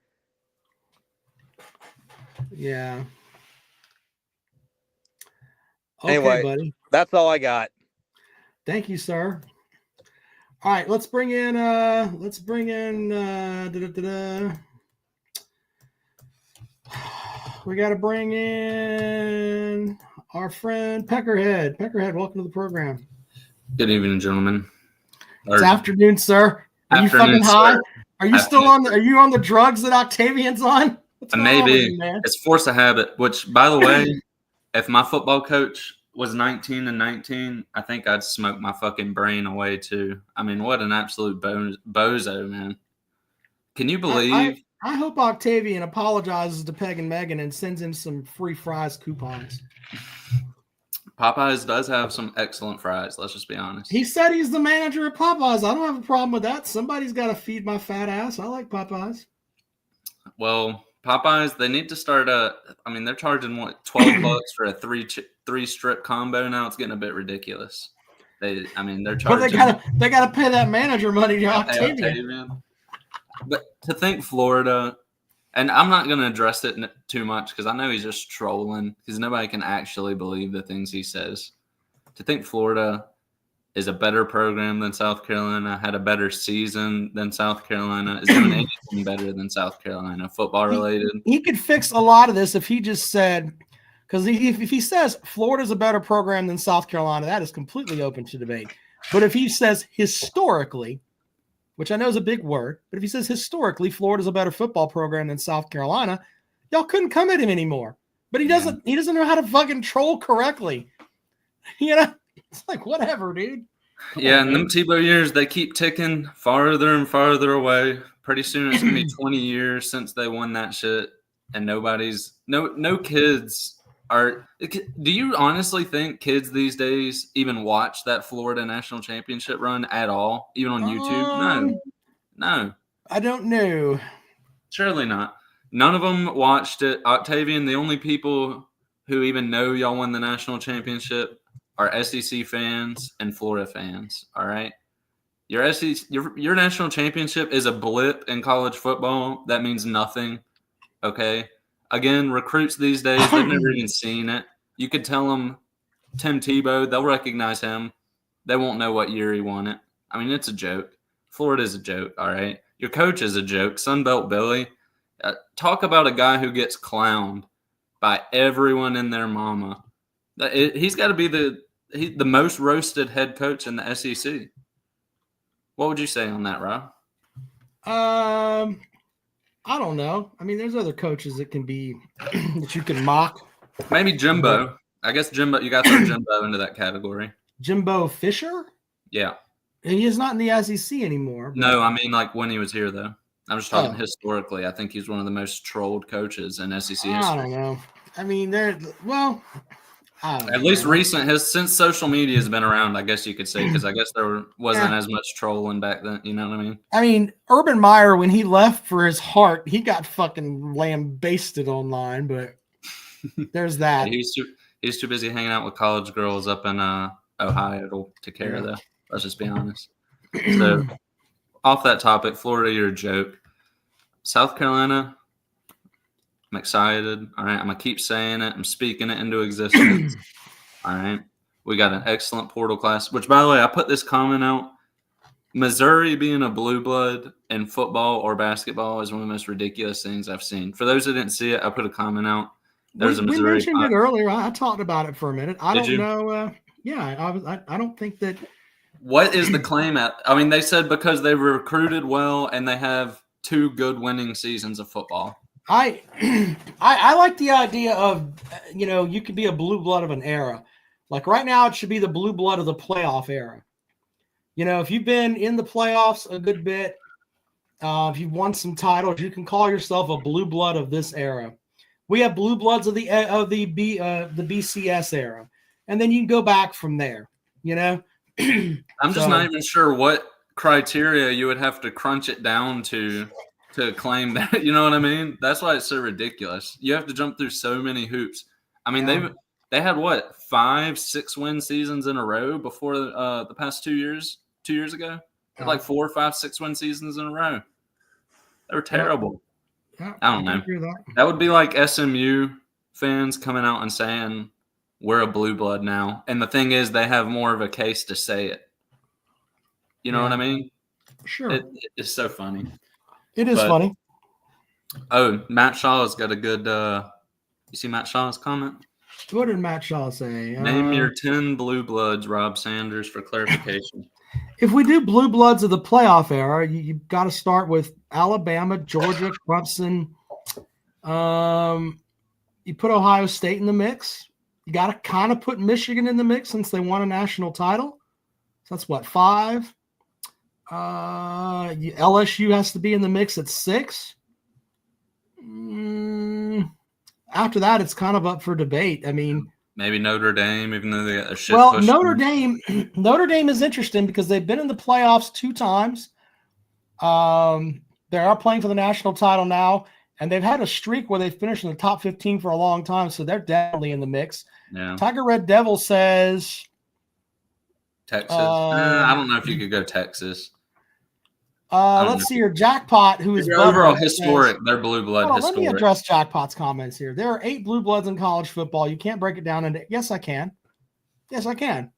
yeah. Okay, anyway, buddy. That's all I got. Thank you, sir. All right, let's bring in we got to bring in our friend Peckerhead. Peckerhead, welcome to the program. Good evening, gentlemen. It's afternoon, sir. Are you fucking high? Are you still on are you on the drugs that Octavian's on? Maybe. It's force of habit, which, by the way, if my football coach was 19 and 19, I think I'd smoke my fucking brain away too. I mean, what an absolute bozo, man. Can you believe? I hope Octavian apologizes to Peg and Megan and sends him some free fries coupons. Popeyes does have some excellent fries. Let's just be honest. He said he's the manager at Popeyes. I don't have a problem with that. Somebody's got to feed my fat ass. I like Popeyes. Well, Popeyes, they need to start they're charging what, $12 for a three strip combo now. It's getting a bit ridiculous. They're charging. But they gotta pay that manager money to Octavian. But to think Florida, and I'm not going to address it too much because I know he's just trolling because nobody can actually believe the things he says. To think Florida is a better program than South Carolina, had a better season than South Carolina, is doing anything better than South Carolina, football related. He could fix a lot of this if he just said, because if he says Florida's a better program than South Carolina, that is completely open to debate. But if he says historically, which I know is a big word, but if he says historically Florida's a better football program than South Carolina, y'all couldn't come at him anymore. But he doesn't know how to fucking troll correctly. You know? It's like, whatever, dude. Yeah, and them Tebow years, they keep ticking farther and farther away. Pretty soon it's going to be 20 years since they won that shit, and no kids are – do you honestly think kids these days even watch that Florida national championship run at all, even on YouTube? No. I don't know. Surely not. None of them watched it. Octavian, the only people who even know y'all won the national championship are SEC fans and Florida fans, all right? Your national championship is a blip in college football. That means nothing, okay? Again, recruits these days, they've never even seen it. You could tell them Tim Tebow, they'll recognize him. They won't know what year he won it. I mean, it's a joke. Florida's a joke, all right? Your coach is a joke. Sunbelt Billy. Talk about a guy who gets clowned by everyone and their mama. He's got to be the most roasted head coach in the SEC. What would you say on that, Rob? I don't know. I mean, there's other coaches that can be that you can mock. Maybe Jimbo. I guess Jimbo. You got to throw Jimbo into that category. Jimbo Fisher? Yeah. He is not in the SEC anymore. But... No, I mean like when he was here, though. I'm just talking historically. I think he's one of the most trolled coaches in SEC history. I don't know. I mean, At least recent, since social media has been around, I guess you could say, because I guess there wasn't as much trolling back then. You know what I mean? I mean, Urban Meyer, when he left for his heart, he got fucking lambasted online, but there's that. He's too busy hanging out with college girls up in Ohio to care, though. Let's just be honest. So, off that topic, Florida, you're a joke. South Carolina, I'm excited. All right, I'm going to keep saying it. I'm speaking it into existence. All right. We got an excellent portal class, which, by the way, I put this comment out. Missouri being a blue blood in football or basketball is one of the most ridiculous things I've seen. For those that didn't see it, I put a comment out. We mentioned it earlier. I talked about it for a minute. I don't know. I don't think that. What is the claim at? I mean, they said because they recruited well and they have 2 good winning seasons of football. I like the idea of, you could be a blue blood of an era. Like right now, it should be the blue blood of the playoff era. If you've been in the playoffs a good bit, if you've won some titles, you can call yourself a blue blood of this era. We have blue bloods of the BCS era, and then you can go back from there. I'm just not even sure what criteria you would have to crunch it down to claim that. You know what I mean? That's why it's so ridiculous. You have to jump through so many hoops. I mean, they had what 5-6 win seasons in a row before the past 2 years. 2 years ago, they had like 4, 5, 6 win seasons in a row. They were terrible. Yeah, I don't know. That would be like SMU fans coming out and saying we're a blue blood now. And the thing is, they have more of a case to say it. You know what I mean? Sure. It's so funny. It is funny. Oh, Matt Shaw has got a good. You see Matt Shaw's comment? What did Matt Shaw say? Name your 10 blue bloods, Rob Sanders, for clarification. If we do blue bloods of the playoff era, you've got to start with Alabama, Georgia, Clemson. You put Ohio State in the mix. You got to kind of put Michigan in the mix since they won a national title. So that's what, 5? LSU has to be in the mix at 6. After that, it's kind of up for debate. I mean, maybe Notre Dame, even though they got their shit pushed. Notre Dame is interesting because they've been in the playoffs 2 times. They are playing for the national title now, and they've had a streak where they finished in the top 15 for a long time, so they're definitely in the mix. Yeah. Tiger Red Devil says Texas. I don't know if you could go Texas. Let's see here. Jackpot, who is overall historic, they're blue blood historic. Let me address Jackpot's comments here. There are 8 blue bloods in college football. You can't break it down into. Yes, I can. Yes, I can.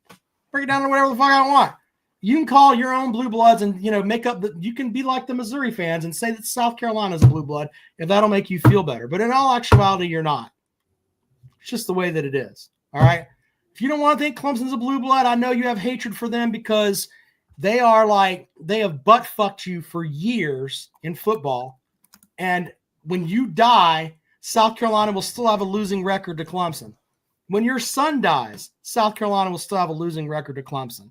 Break it down to whatever the fuck I want. You can call your own blue bloods and make up you can be like the Missouri fans and say that South Carolina is a blue blood if that'll make you feel better. But in all actuality, you're not. It's just the way that it is. All right. If you don't want to think Clemson's a blue blood, I know you have hatred for them because they have butt fucked you for years in football. And when you die, South Carolina will still have a losing record to Clemson. When your son dies, South Carolina will still have a losing record to Clemson.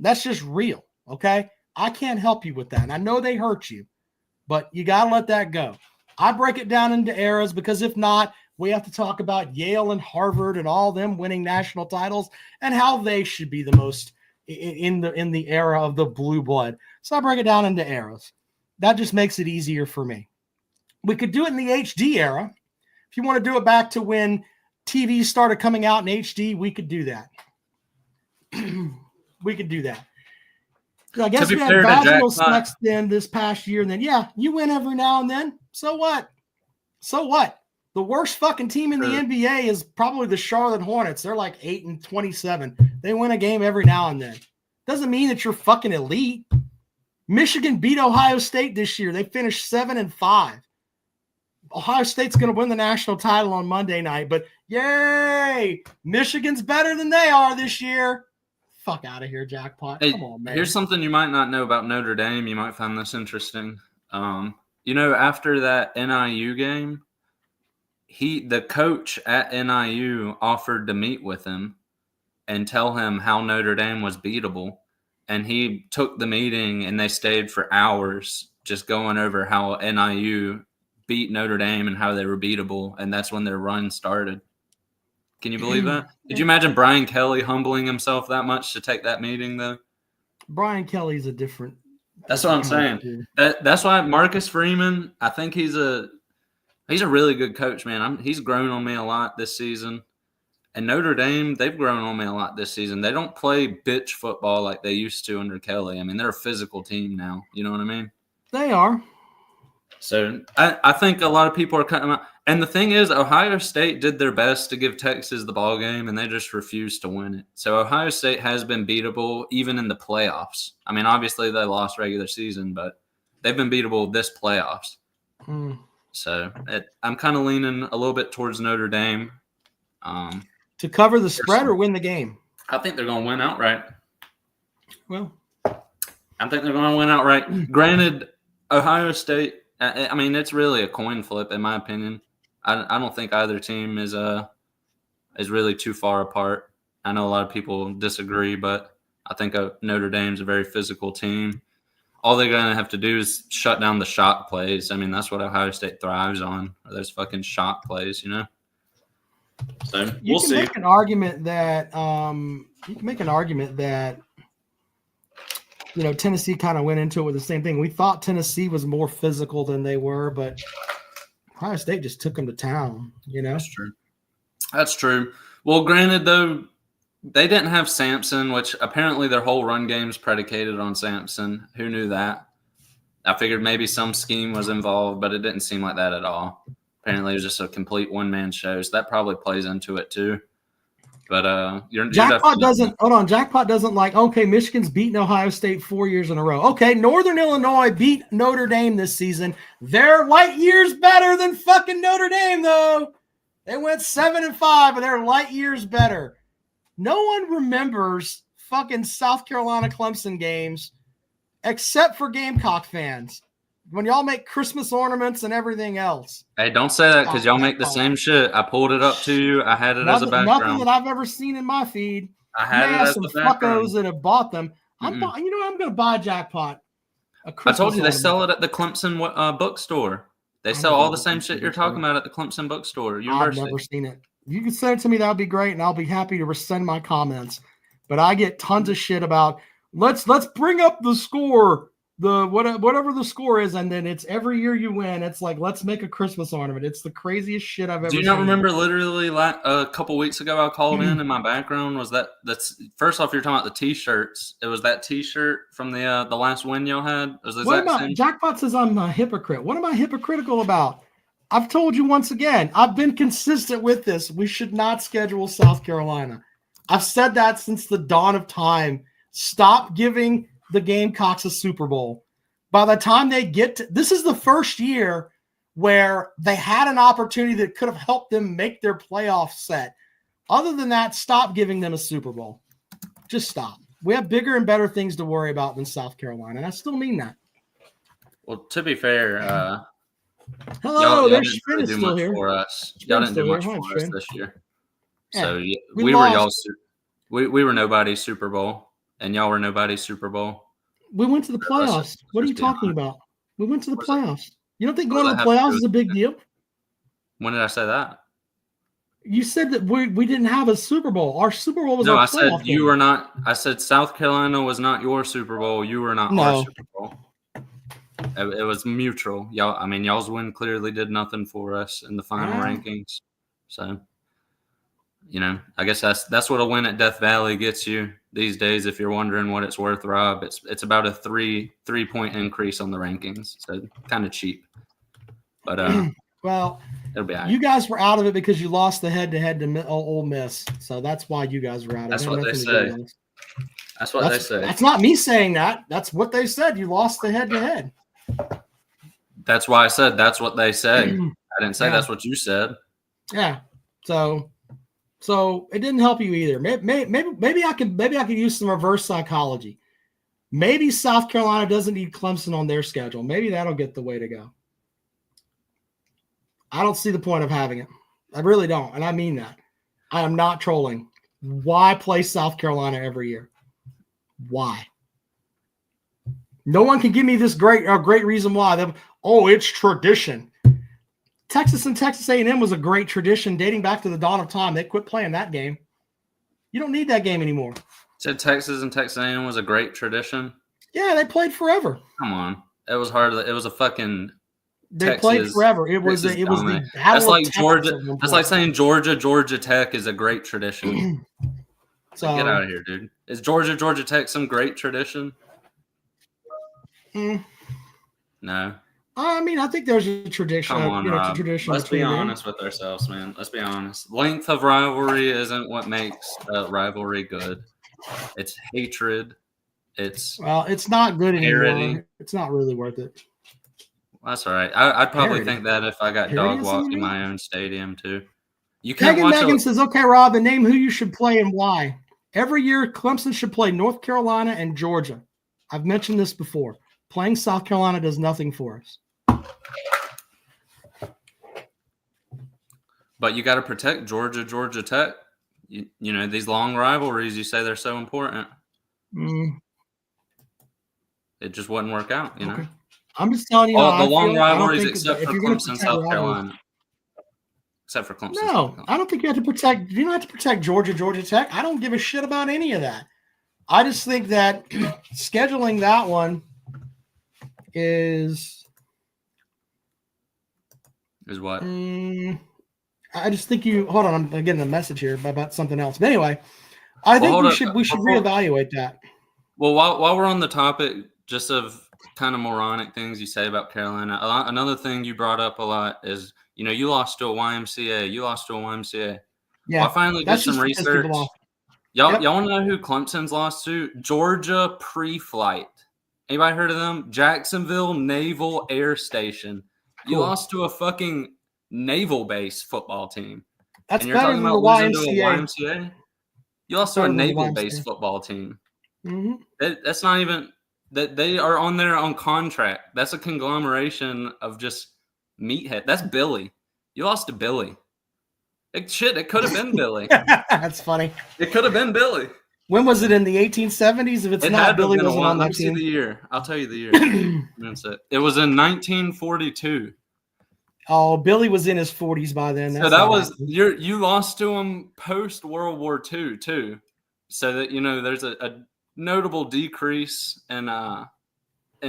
That's just real. Okay. I can't help you with that. And I know they hurt you, but you got to let that go. I break it down into eras because if not, we have to talk about Yale and Harvard and all them winning national titles and how they should be the most in the era of the blue blood. So I break it down into eras. That just makes it easier for me. We could do it in the HD era. If you want to do it back to when TV started coming out in HD, we could do that. We could do that. I guess we had vaginal sex then this past year, and then you win every now and then. So what? So what? The worst fucking team in the NBA is probably the Charlotte Hornets. They're like 8-27. They win a game every now and then. Doesn't mean that you're fucking elite. Michigan beat Ohio State this year. They finished 7-5. Ohio State's going to win the national title on Monday night, but yay! Michigan's better than they are this year. Fuck out of here, Jackpot. Hey, come on, man. Here's something you might not know about Notre Dame. You might find this interesting. After that NIU game, the coach at NIU offered to meet with him and tell him how Notre Dame was beatable. And he took the meeting and they stayed for hours just going over how NIU beat Notre Dame and how they were beatable. And that's when their run started. Can you believe that? Could you imagine Brian Kelly humbling himself that much to take that meeting, though? Brian Kelly's a different. That's what I'm saying. That's why Marcus Freeman, I think he's a really good coach, man. He's grown on me a lot this season. And Notre Dame, they've grown on me a lot this season. They don't play bitch football like they used to under Kelly. I mean, they're a physical team now. You know what I mean? They are. So I think a lot of people are cutting them out. And the thing is, Ohio State did their best to give Texas the ball game, and they just refused to win it. So Ohio State has been beatable even in the playoffs. I mean, obviously they lost regular season, but they've been beatable this playoffs. So I'm kind of leaning a little bit towards Notre Dame. To cover the spread or win the game? I think they're going to win outright. Well, I think they're going to win outright. Granted, Ohio State, I mean, it's really a coin flip in my opinion. I don't think either team is really too far apart. I know a lot of people disagree, but I think Notre Dame's a very physical team. All they're going to have to do is shut down the shot plays. I mean, that's what Ohio State thrives on, are those fucking shot plays, you know? So we'll see. Make an argument that Tennessee kind of went into it with the same thing. We thought Tennessee was more physical than they were, but Ohio State just took them to town, you know? That's true. Well, granted, though, they didn't have Sampson, which apparently their whole run game's predicated on Sampson. Who knew that? I figured maybe some scheme was involved, but it didn't seem like that at all. Apparently, it was just a complete one-man show, so that probably plays into it too. But Jackpot doesn't like, okay, Michigan's beaten Ohio State 4 years in a row. Okay, Northern Illinois beat Notre Dame this season. They're light years better than fucking Notre Dame, though. They went 7-5, and they're light years better. No one remembers fucking South Carolina Clemson games except for Gamecock fans. When y'all make Christmas ornaments and everything else. Hey, don't say that because y'all make the same shit. I pulled it up to you. I had it as a background. Nothing that I've ever seen in my feed. I had it as some the background. fuckos that have bought them. I'm going to buy Jackpot. I told you they sell it at the Clemson bookstore. They sell all the same shit you're talking about at the Clemson bookstore. University. I've never seen it. You can send it to me. That would be great, and I'll be happy to rescind my comments. But I get tons of shit about let's bring up the score. Whatever the score is, and then it's every year you win. It's like, let's make a Christmas ornament. It's the craziest shit I've ever seen. Do you not remember literally a couple weeks ago I called in my background was that's first off, you're talking about the T-shirts. It was that T-shirt from the last win y'all had. What about Jackpot says I'm a hypocrite? What am I hypocritical about? I've told you once again, I've been consistent with this. We should not schedule South Carolina. I've said that since the dawn of time. Stop giving the Gamecocks a Super Bowl. By the time they get to, this is the first year where they had an opportunity that could have helped them make their playoff set. Other than that, stop giving them a Super Bowl. Just stop. We have bigger and better things to worry about than South Carolina, and I still mean that. Well, to be fair, hello, y'all didn't really do much for us. Y'all didn't do much for us this year. So we were nobody's Super Bowl. And y'all were nobody's Super Bowl. We went to the playoffs. What are you talking about? We went to the playoffs. You don't think going to the playoffs is a big deal? When did I say that? You said that we didn't have a Super Bowl. Our Super Bowl was our playoff game. I said you were not. I said South Carolina was not your Super Bowl. You were not our Super Bowl. It was mutual. Y'all's win clearly did nothing for us in the final rankings. So, I guess that's what a win at Death Valley gets you these days. If you're wondering what it's worth, Rob, it's about a 3-point increase on the rankings. So kind of cheap, but well, it'll be all right. You guys were out of it because you lost the head-to-head to Ole Miss. So that's why you guys were out of it. That's what they say. That's what they say. That's not me saying that. That's what they said. You lost the head-to-head. That's why I said that's what they say. I didn't say that's what you said. Yeah. So it didn't help you either. Maybe I could use some reverse psychology. Maybe South Carolina doesn't need Clemson on their schedule. Maybe that'll get the way to go. I don't see the point of having it. I really don't, and I mean that. I am not trolling. Why play South Carolina every year? Why? No one can give me this great reason why. It's tradition. Texas and Texas A&M was a great tradition dating back to the dawn of time. They quit playing that game. You don't need that game anymore. Said Texas and Texas A&M was a great tradition. Yeah, they played forever. Come on, it was hard. It was a fucking. They Texas, played forever. It was the That's like Georgia. That's like saying Georgia Tech is a great tradition. So get out of here, dude. Is Georgia Tech some great tradition? No. I mean, I think there's a tradition. Come on, Rob. Let's be honest with ourselves, man. Let's be honest. Length of rivalry isn't what makes a rivalry good. It's hatred. It's not good anymore. It's not really worth it. That's all right. I'd probably think that if I got dog walked in my own stadium too. You can't. Megan says, "Okay, Rob, the name who you should play and why. Every year, Clemson should play North Carolina and Georgia. I've mentioned this before. Playing South Carolina does nothing for us. But you got to protect Georgia Tech. You know, these long rivalries, you say they're so important. It just wouldn't work out, you know? I'm just telling you. The long rivalries except for Clemson, South Carolina. Except for Clemson. No, I don't think you have to protect. You don't have to protect Georgia Tech. I don't give a shit about any of that. I just think that scheduling that one is what? I just think you hold on. I'm getting a message here about something else. But anyway, I think we should reevaluate that. Well, while we're on the topic, just of kind of moronic things you say about Carolina, another thing you brought up a lot is, you know, you lost to a YMCA. Yeah. Well, I finally did some research. Y'all want to know who Clemson's lost to? Georgia Pre-Flight. Anybody heard of them? Jacksonville Naval Air Station. You lost to a fucking naval base football team. That's better than the YMCA. You lost to a naval base football team. Mm-hmm. That's not even that they are on there on contract. That's a conglomeration of just meathead. That's Billy. You lost to Billy. It could have been Billy. That's funny. It could have been Billy. When was it, in the 1870s? If it's not, Billy wasn't on that team. Let me see the year. I'll tell you the year. It was in 1942. Oh, Billy was in his 40s by then. So that was you lost to him post World War II too. So that, you know, there's a notable decrease in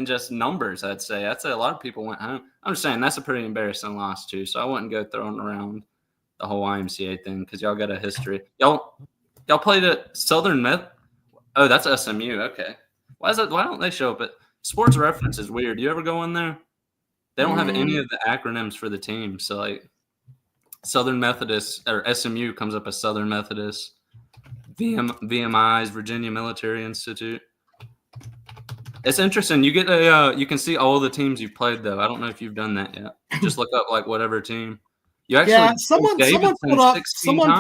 just numbers. I'd say a lot of people went home. I'm just saying that's a pretty embarrassing loss too. So I wouldn't go throwing around the whole YMCA thing because y'all got a history. Y'all played at Southern Met. Oh, that's SMU. Okay. Why don't they show up at Sports Reference? Is weird. You ever go in there? They don't have any of the acronyms for the team. So like Southern Methodist or SMU comes up as Southern Methodist. VMI's Virginia Military Institute. It's interesting. You get you can see all the teams you've played though. I don't know if you've done that yet. Just look up like whatever team. You actually someone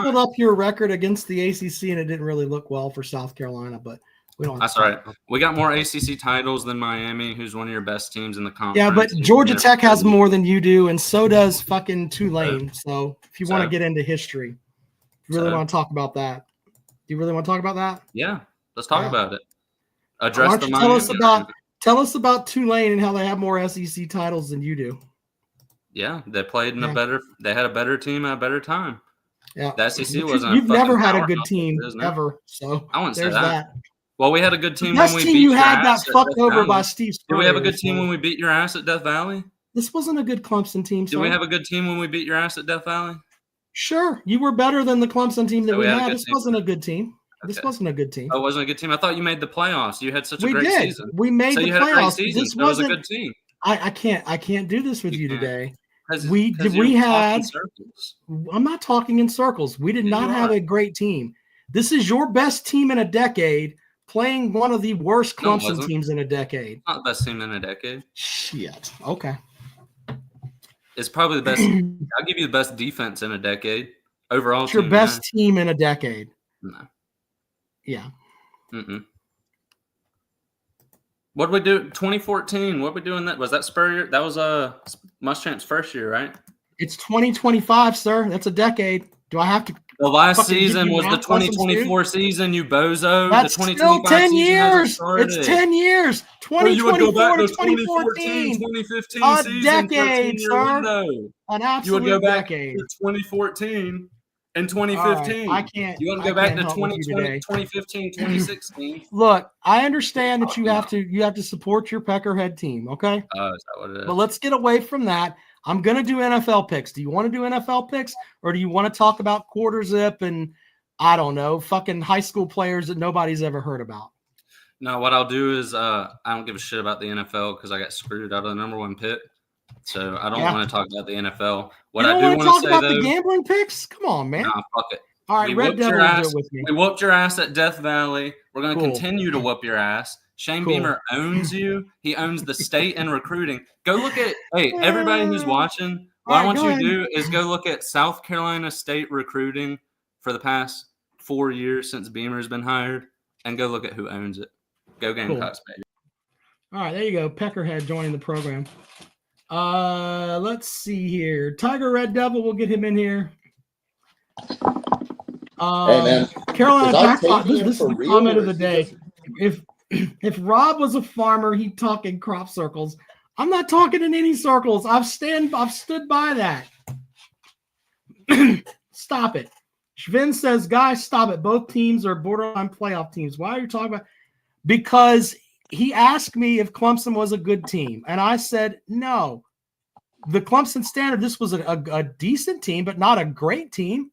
pulled up your record against the ACC and it didn't really look well for South Carolina, but we don't. That's all right. We got more ACC titles than Miami, who's one of your best teams in the conference. Yeah, but Georgia Tech has more than you do, and so does fucking Tulane. So if you want to get into history, if you really want to talk about that. Do you really want to talk about that? Yeah, let's talk about it. Address the tell us about Tulane and how they have more SEC titles than you do. Yeah, they played in they had a better team at a better time. Yeah, the SEC wasn't. You've never had a good team ever, so I wouldn't say that. Well, we had a good team when we beat you had got fucked over by Steve Spurrier. Did we have a good team when we beat your ass at Death Valley? This wasn't a good Clemson team. Did we have a good team when we beat your ass at Death Valley? Sure, you were better than the Clemson team that we had. This wasn't a good team. This wasn't a good team. Oh, it wasn't a good team. I thought you made the playoffs. You had such a great season. We made the playoffs. Had a great season. This wasn't a good team. I can't do this with you today. I'm not talking in circles. We did not have a great team. This is your best team in a decade playing one of the worst Clemson teams in a decade. Not the best team in a decade. Shit. Okay. It's probably the best. I'll give you the best defense in a decade. Overall, it's your best team in a decade. No. Yeah. What did we do? 2014. What did we do in that? Was that That was Muschamp's first year, right? It's 2025, sir. That's a decade. Do I have to? The last fucking give season you was the math lessons, 2024 season, you bozo. That's the still 2025 10 season hasn't years. started. It's 10 years. So you would go 2024 back to to 2014, 2014. 2015 A season decade, 13-year sir. window. An You would go absolute back decade. to 2014 and All 2015. right. You wouldn't go back to help with you 2020, today. 2015, 2016. Look, I understand that you have to support your Peckerhead team, okay? Oh, is that what it is? But let's get away from that. I'm going to do NFL picks. Do you want to do NFL picks, or do you want to talk about quarter zip and, I don't know, fucking high school players that nobody's ever heard about? No, what I'll do is I don't give a shit about the NFL because I got screwed out of the number 1 pick. So I don't want to talk about the NFL. What I do want to talk say, about though, the gambling picks? Come on, man. Nah, fuck it. All right, Red Devil will do it with me. We whooped your ass at Death Valley. We're going to continue to whoop your ass. Shane Beamer owns you. He owns the state and recruiting. Go look at everybody who's watching. What I want you to do is go look at South Carolina State recruiting for the past 4 years since Beamer's been hired, and go look at who owns it. Go Gamecocks, baby. All right, there you go. Peckerhead joining the program. Let's see here. Tiger Red Devil, we'll get him in here. Hey man, Carolina Jackpot. This is the real, comment of the day. If Rob was a farmer, he'd talk in crop circles. I'm not talking in any circles. I've stood by that. Stop it. Shvin says, guys, stop it. Both teams are borderline playoff teams. Why are you talking about? Because he asked me if Clemson was a good team, and I said no. The Clemson Standard, this was a decent team, but not a great team.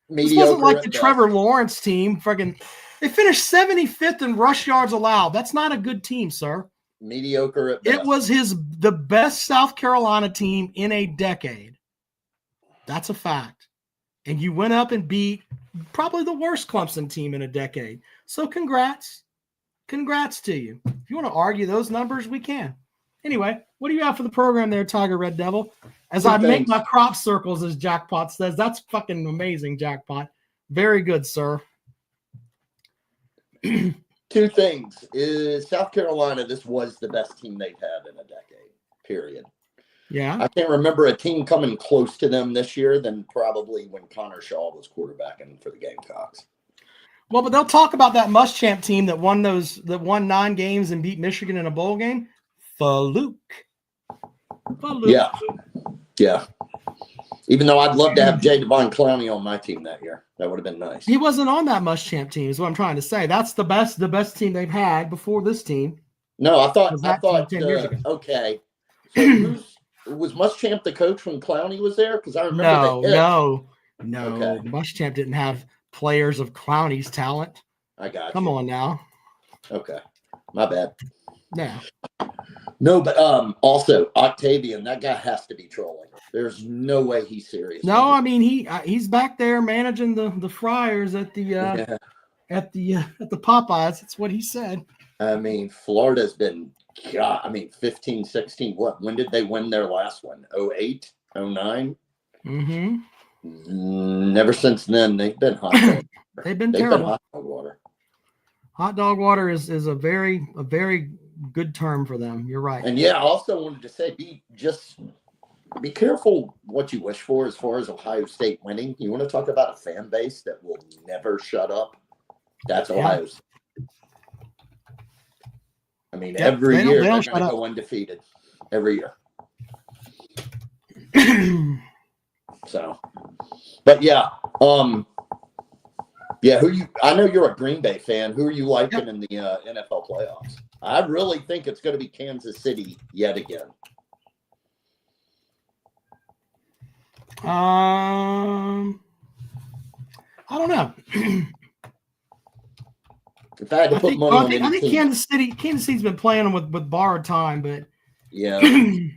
This wasn't like the Trevor Lawrence team. They finished 75th in rush yards allowed. That's not a good team, sir. Mediocre at best. It was the best South Carolina team in a decade. That's a fact. And you went up and beat probably the worst Clemson team in a decade. So congrats. Congrats to you. If you want to argue those numbers, we can. Anyway, what do you have for the program there, Tiger Red Devil? As I make my crop circles, as Jackpot says. That's fucking amazing, Jackpot. Very good, sir. 2 things. Is South Carolina, this was the best team they've had in a decade, period. Yeah. I can't remember a team coming close to them this year than probably when Connor Shaw was quarterbacking for the Gamecocks. Well, but they'll talk about that Muschamp team that won 9 games and beat Michigan in a bowl game. Faluke. Yeah. Even though I'd love to have Jay Devon Clowney on my team that year. That would have been nice. He wasn't on that Muschamp team, is what I'm trying to say. That's the best team they've had before this team. No, I thought 10 years ago. Okay. So was Muschamp the coach when Clowney was there? Because I remember No. Okay. Muschamp didn't have players of Clowney's talent. I got Come on now. Okay. My bad. Yeah. No, but also Octavian, that guy has to be trolling. There's no way he's serious. No, I mean he's back there managing the Friars at the Popeyes. That's what he said. I mean, Florida's been 15, 16. What? When did they win their last one? 08, 09? Mm-hmm. Never since then. They've been hot. They've been terrible. Hot dog water. Hot dog water is a very good term for them. You're right. And yeah, I also wanted to say, be careful what you wish for as far as Ohio State winning. You want to talk about a fan base that will never shut up? That's Ohio State. I mean, every year they're going to go undefeated. Every year. So, but yeah, I know you're a Green Bay fan. Who are you liking in the NFL playoffs? I really think it's going to be Kansas City yet again. I don't know. If I had to put money on any I think team, Kansas City's been playing with borrowed time, but yeah,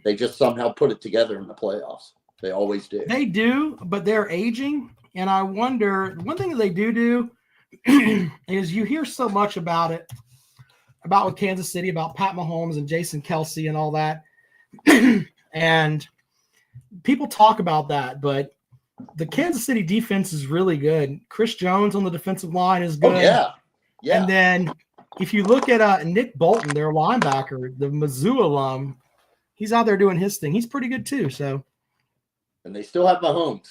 they just somehow put it together in the playoffs. They always do. They do, but they're aging, and I wonder. One thing that they do is you hear so much about with Kansas City, about Pat Mahomes and Jason Kelsey and all that, and people talk about that, but the Kansas City defense is really good. Chris Jones on the defensive line is good. Oh, yeah. And then if you look at Nick Bolton, their linebacker, the Mizzou alum, he's out there doing his thing. He's pretty good too. So, and they still have Mahomes.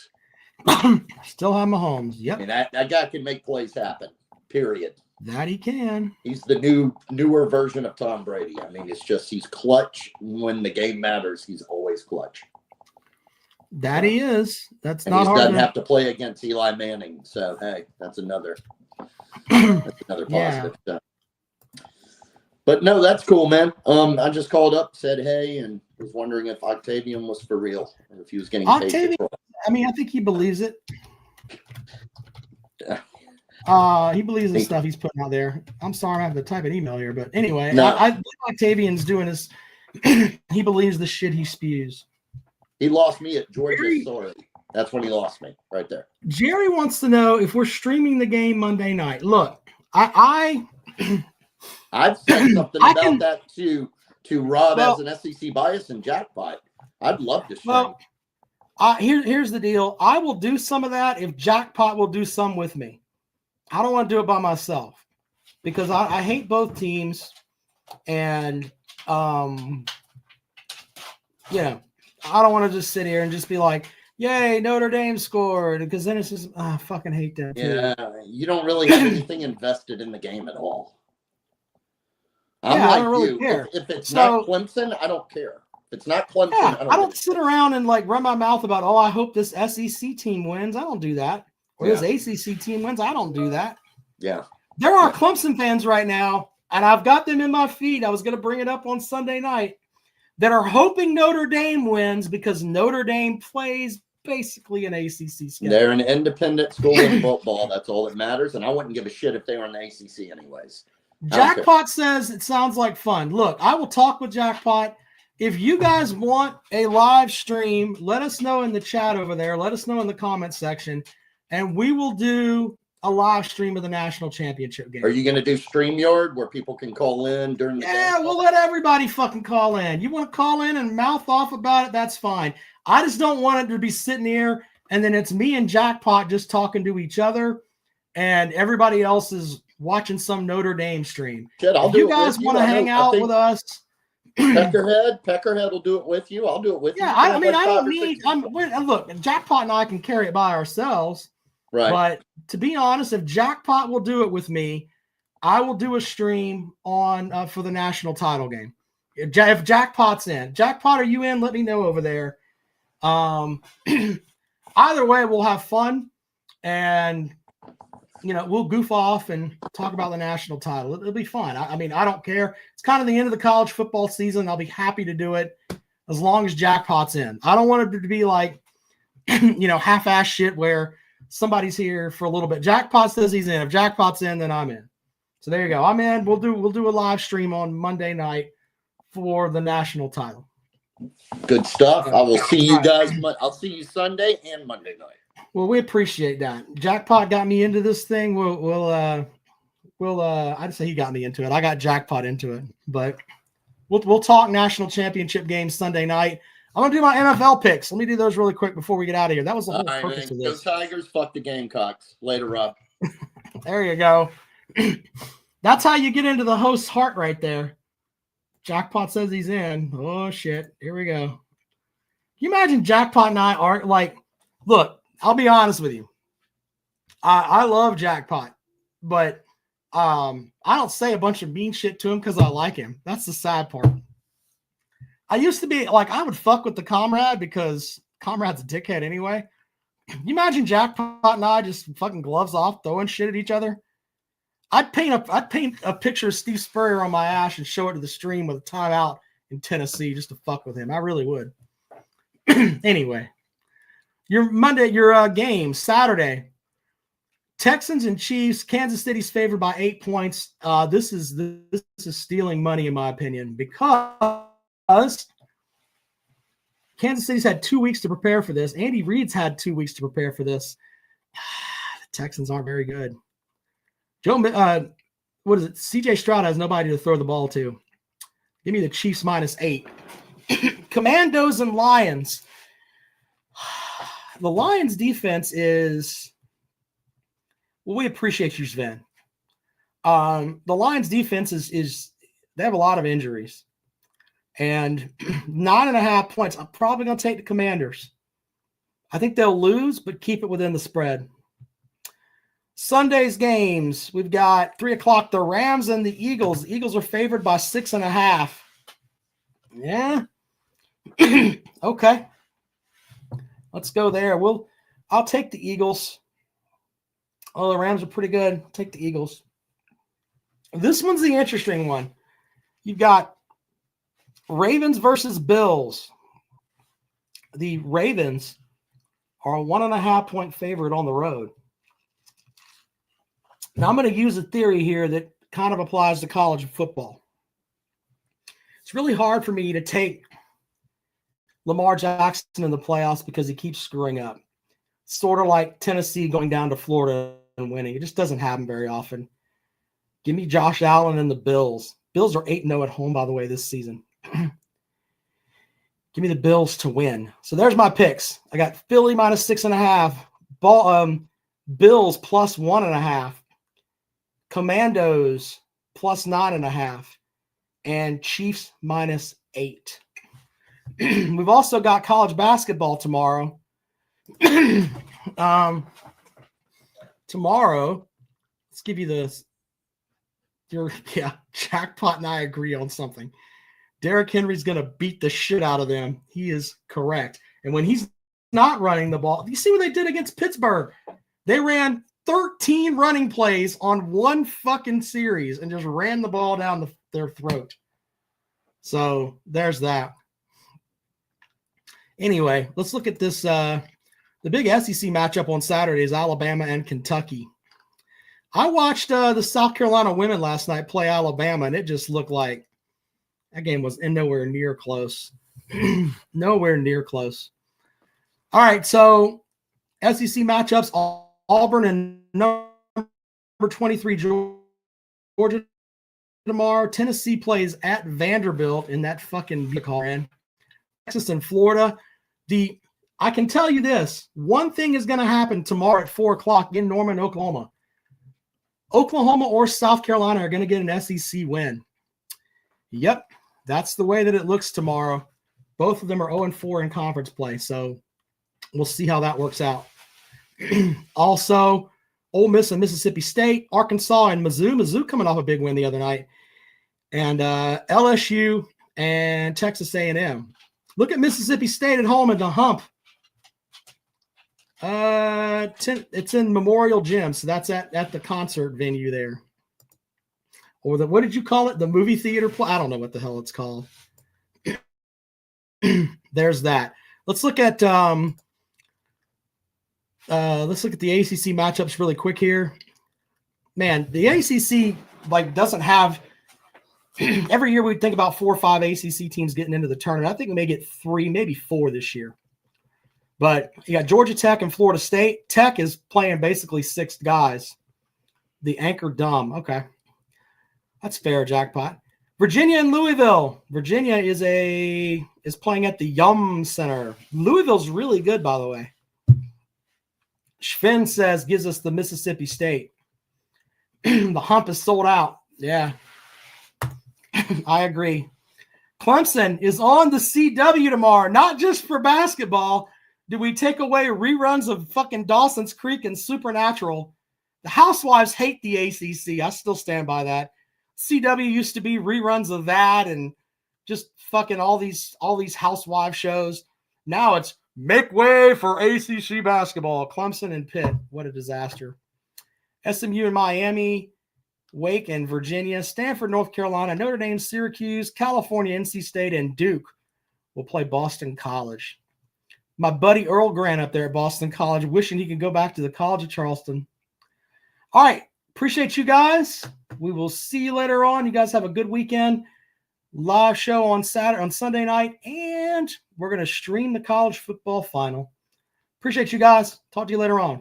Still have Mahomes. Yep. I mean, that guy can make plays happen, period. That he can. He's the newer version of Tom Brady. I mean, it's just he's clutch. When the game matters, he's always clutch. That he is. That's and not hard. He doesn't have to play against Eli Manning. So, hey, that's another positive. Yeah. So. But no, that's cool, man. I just called up, said hey, and was wondering if Octavian was for real, or if he was getting paid. Octavian, I mean, I think he believes it. He believes the stuff he's putting out there. I'm sorry, I have to type an email here, but anyway, no. I think Octavian's doing his. He believes the shit he spews. He lost me at Georgia. Sorry, that's when he lost me right there. Jerry wants to know if we're streaming the game Monday night. Look, I've said something about that to Rob as an SEC bias and Jackpot. I'd love to stream. Well, here's the deal. I will do some of that if Jackpot will do some with me. I don't want to do it by myself because I hate both teams, and I don't want to just sit here and just be like, "Yay, Notre Dame scored," because then it's just I fucking hate that. Yeah, you don't really have anything invested in the game at all. I don't really care. If it's not Clemson, I don't care. If it's not Clemson, I don't sit around and like run my mouth about, oh, I hope this SEC team wins. I don't do that. Or this ACC team wins. I don't do that. Yeah. There are Clemson fans right now, and I've got them in my feed. I was going to bring it up on Sunday night, that are hoping Notre Dame wins because Notre Dame plays basically an ACC schedule. They're an independent school in football. That's all that matters. And I wouldn't give a shit if they were in the ACC anyways. Jackpot says it sounds like fun. Look, I will talk with Jackpot. If you guys want a live stream, let us know in the chat over there. Let us know in the comment section, and we will do a live stream of the national championship game. Are you going to do StreamYard where people can call in during the game? Yeah, we'll let everybody fucking call in. You want to call in and mouth off about it, that's fine. I just don't want it to be sitting here and then it's me and Jackpot just talking to each other and everybody else is watching some Notre Dame stream. Shit, if you guys want to hang out with us, Peckerhead will do it with you. I'll do it with you. Yeah, I mean, I don't need. Look, Jackpot and I can carry it by ourselves. Right. But to be honest, if Jackpot will do it with me, I will do a stream on for the national title game. If Jackpot's in, Jackpot, are you in? Let me know over there. Either way, we'll have fun, and we'll goof off and talk about the national title. It'll be fun. I mean, I don't care. It's kind of the end of the college football season. I'll be happy to do it as long as Jackpot's in. I don't want it to be like, half-ass shit where somebody's here for a little bit. Jackpot says he's in. If Jackpot's in, then I'm in. So there you go. I'm in. We'll do a live stream on Monday night for the national title. Good stuff. I will see you guys. I'll see you Sunday and Monday night. Well, we appreciate that. Jackpot got me into this thing. I'd say he got me into it. I got Jackpot into it, but we'll talk national championship games Sunday night. I'm going to do my NFL picks. Let me do those really quick before we get out of here. That was the whole purpose of this. Go Tigers, fuck the Gamecocks. Later, Rob. There you go. That's how you get into the host's heart right there. Jackpot says he's in. Oh, shit. Here we go. Can you imagine Jackpot and I aren't like, look, I'll be honest with you. I love Jackpot, but I don't say a bunch of mean shit to him because I like him. That's the sad part. I used to be like, I would fuck with the comrade because comrade's a dickhead anyway. You imagine Jackpot and I just fucking gloves off, throwing shit at each other? I'd paint a picture of Steve Spurrier on my ass and show it to the stream with a timeout in Tennessee just to fuck with him. I really would. Anyway, your game Saturday, Texans and Chiefs. Kansas City's favored by 8 points. This is stealing money in my opinion because Kansas City's had 2 weeks to prepare for this. Andy Reid's had 2 weeks to prepare for this. The Texans aren't very good. What is it? CJ Stroud has nobody to throw the ball to. Give me the Chiefs -8. Commandos and Lions. The Lions defense is, well, we appreciate you, Sven. The Lions defense is they have a lot of injuries. And 9.5 points. I'm probably going to take the Commanders. I think they'll lose, but keep it within the spread. Sunday's games, we've got 3 o'clock, the Rams and the Eagles. The Eagles are favored by 6.5. Yeah. Okay. Let's go there. I'll take the Eagles. Oh, the Rams are pretty good. Take the Eagles. This one's the interesting one. You've got Ravens versus Bills. The Ravens are a 1.5-point favorite on the road. Now, I'm going to use a theory here that kind of applies to college football. It's really hard for me to take Lamar Jackson in the playoffs because he keeps screwing up. Sort of like Tennessee going down to Florida and winning. It just doesn't happen very often. Give me Josh Allen and the Bills. Bills are 8-0 at home, by the way, this season. Give me the Bills to win. So there's my picks. I got Philly minus 6.5. Bills plus 1.5. Commandos plus 9.5. And Chiefs minus 8. We've also got college basketball tomorrow. Tomorrow, let's give you this. Jackpot and I agree on something. Derrick Henry's going to beat the shit out of them. He is correct. And when he's not running the ball, you see what they did against Pittsburgh? They ran 13 running plays on one fucking series and just ran the ball down their throat. So there's that. Anyway, let's look at this. The big SEC matchup on Saturday is Alabama and Kentucky. I watched the South Carolina women last night play Alabama, and it just looked like that game was nowhere near close. Nowhere near close. All right, so SEC matchups, Auburn and number 23 Georgia tomorrow. Tennessee plays at Vanderbilt in that fucking vehicle. Texas and Florida. I can tell you this. One thing is going to happen tomorrow at 4 o'clock in Norman, Oklahoma. Oklahoma or South Carolina are going to get an SEC win. Yep, that's the way that it looks tomorrow. Both of them are 0-4 in conference play, so we'll see how that works out. Also, Ole Miss and Mississippi State, Arkansas and Mizzou. Mizzou coming off a big win the other night. And LSU and Texas A&M. Look at Mississippi State at home in the hump. It's in Memorial Gym, so that's at the concert venue there. Or what did you call it? The movie theater? I don't know what the hell it's called. There's that. Let's look at the ACC matchups really quick here. Man, the ACC doesn't have every year we think about 4 or 5 ACC teams getting into the tournament. I think we may get 3, maybe 4 this year. But you got Georgia Tech and Florida State. Tech is playing basically 6 guys. The anchor dumb. Okay. That's fair, jackpot. Virginia and Louisville. Virginia is playing at the Yum Center. Louisville's really good, by the way. Finn says gives us the Mississippi State. The hump is sold out. Yeah. I agree. Clemson is on the CW tomorrow, not just for basketball. Do we take away reruns of fucking Dawson's Creek and Supernatural? The Housewives hate the ACC. I still stand by that. CW used to be reruns of that and just fucking all these housewife shows. Now it's make way for ACC basketball. Clemson and Pitt. What a disaster. SMU and Miami, Wake and Virginia, Stanford, North Carolina, Notre Dame, Syracuse, California, NC State, and Duke will play Boston College. My buddy Earl Grant up there at Boston College, wishing he could go back to the College of Charleston. All right. Appreciate you guys. We will see you later on. You guys have a good weekend. Live show on Sunday night, and we're going to stream the college football final. Appreciate you guys. Talk to you later on.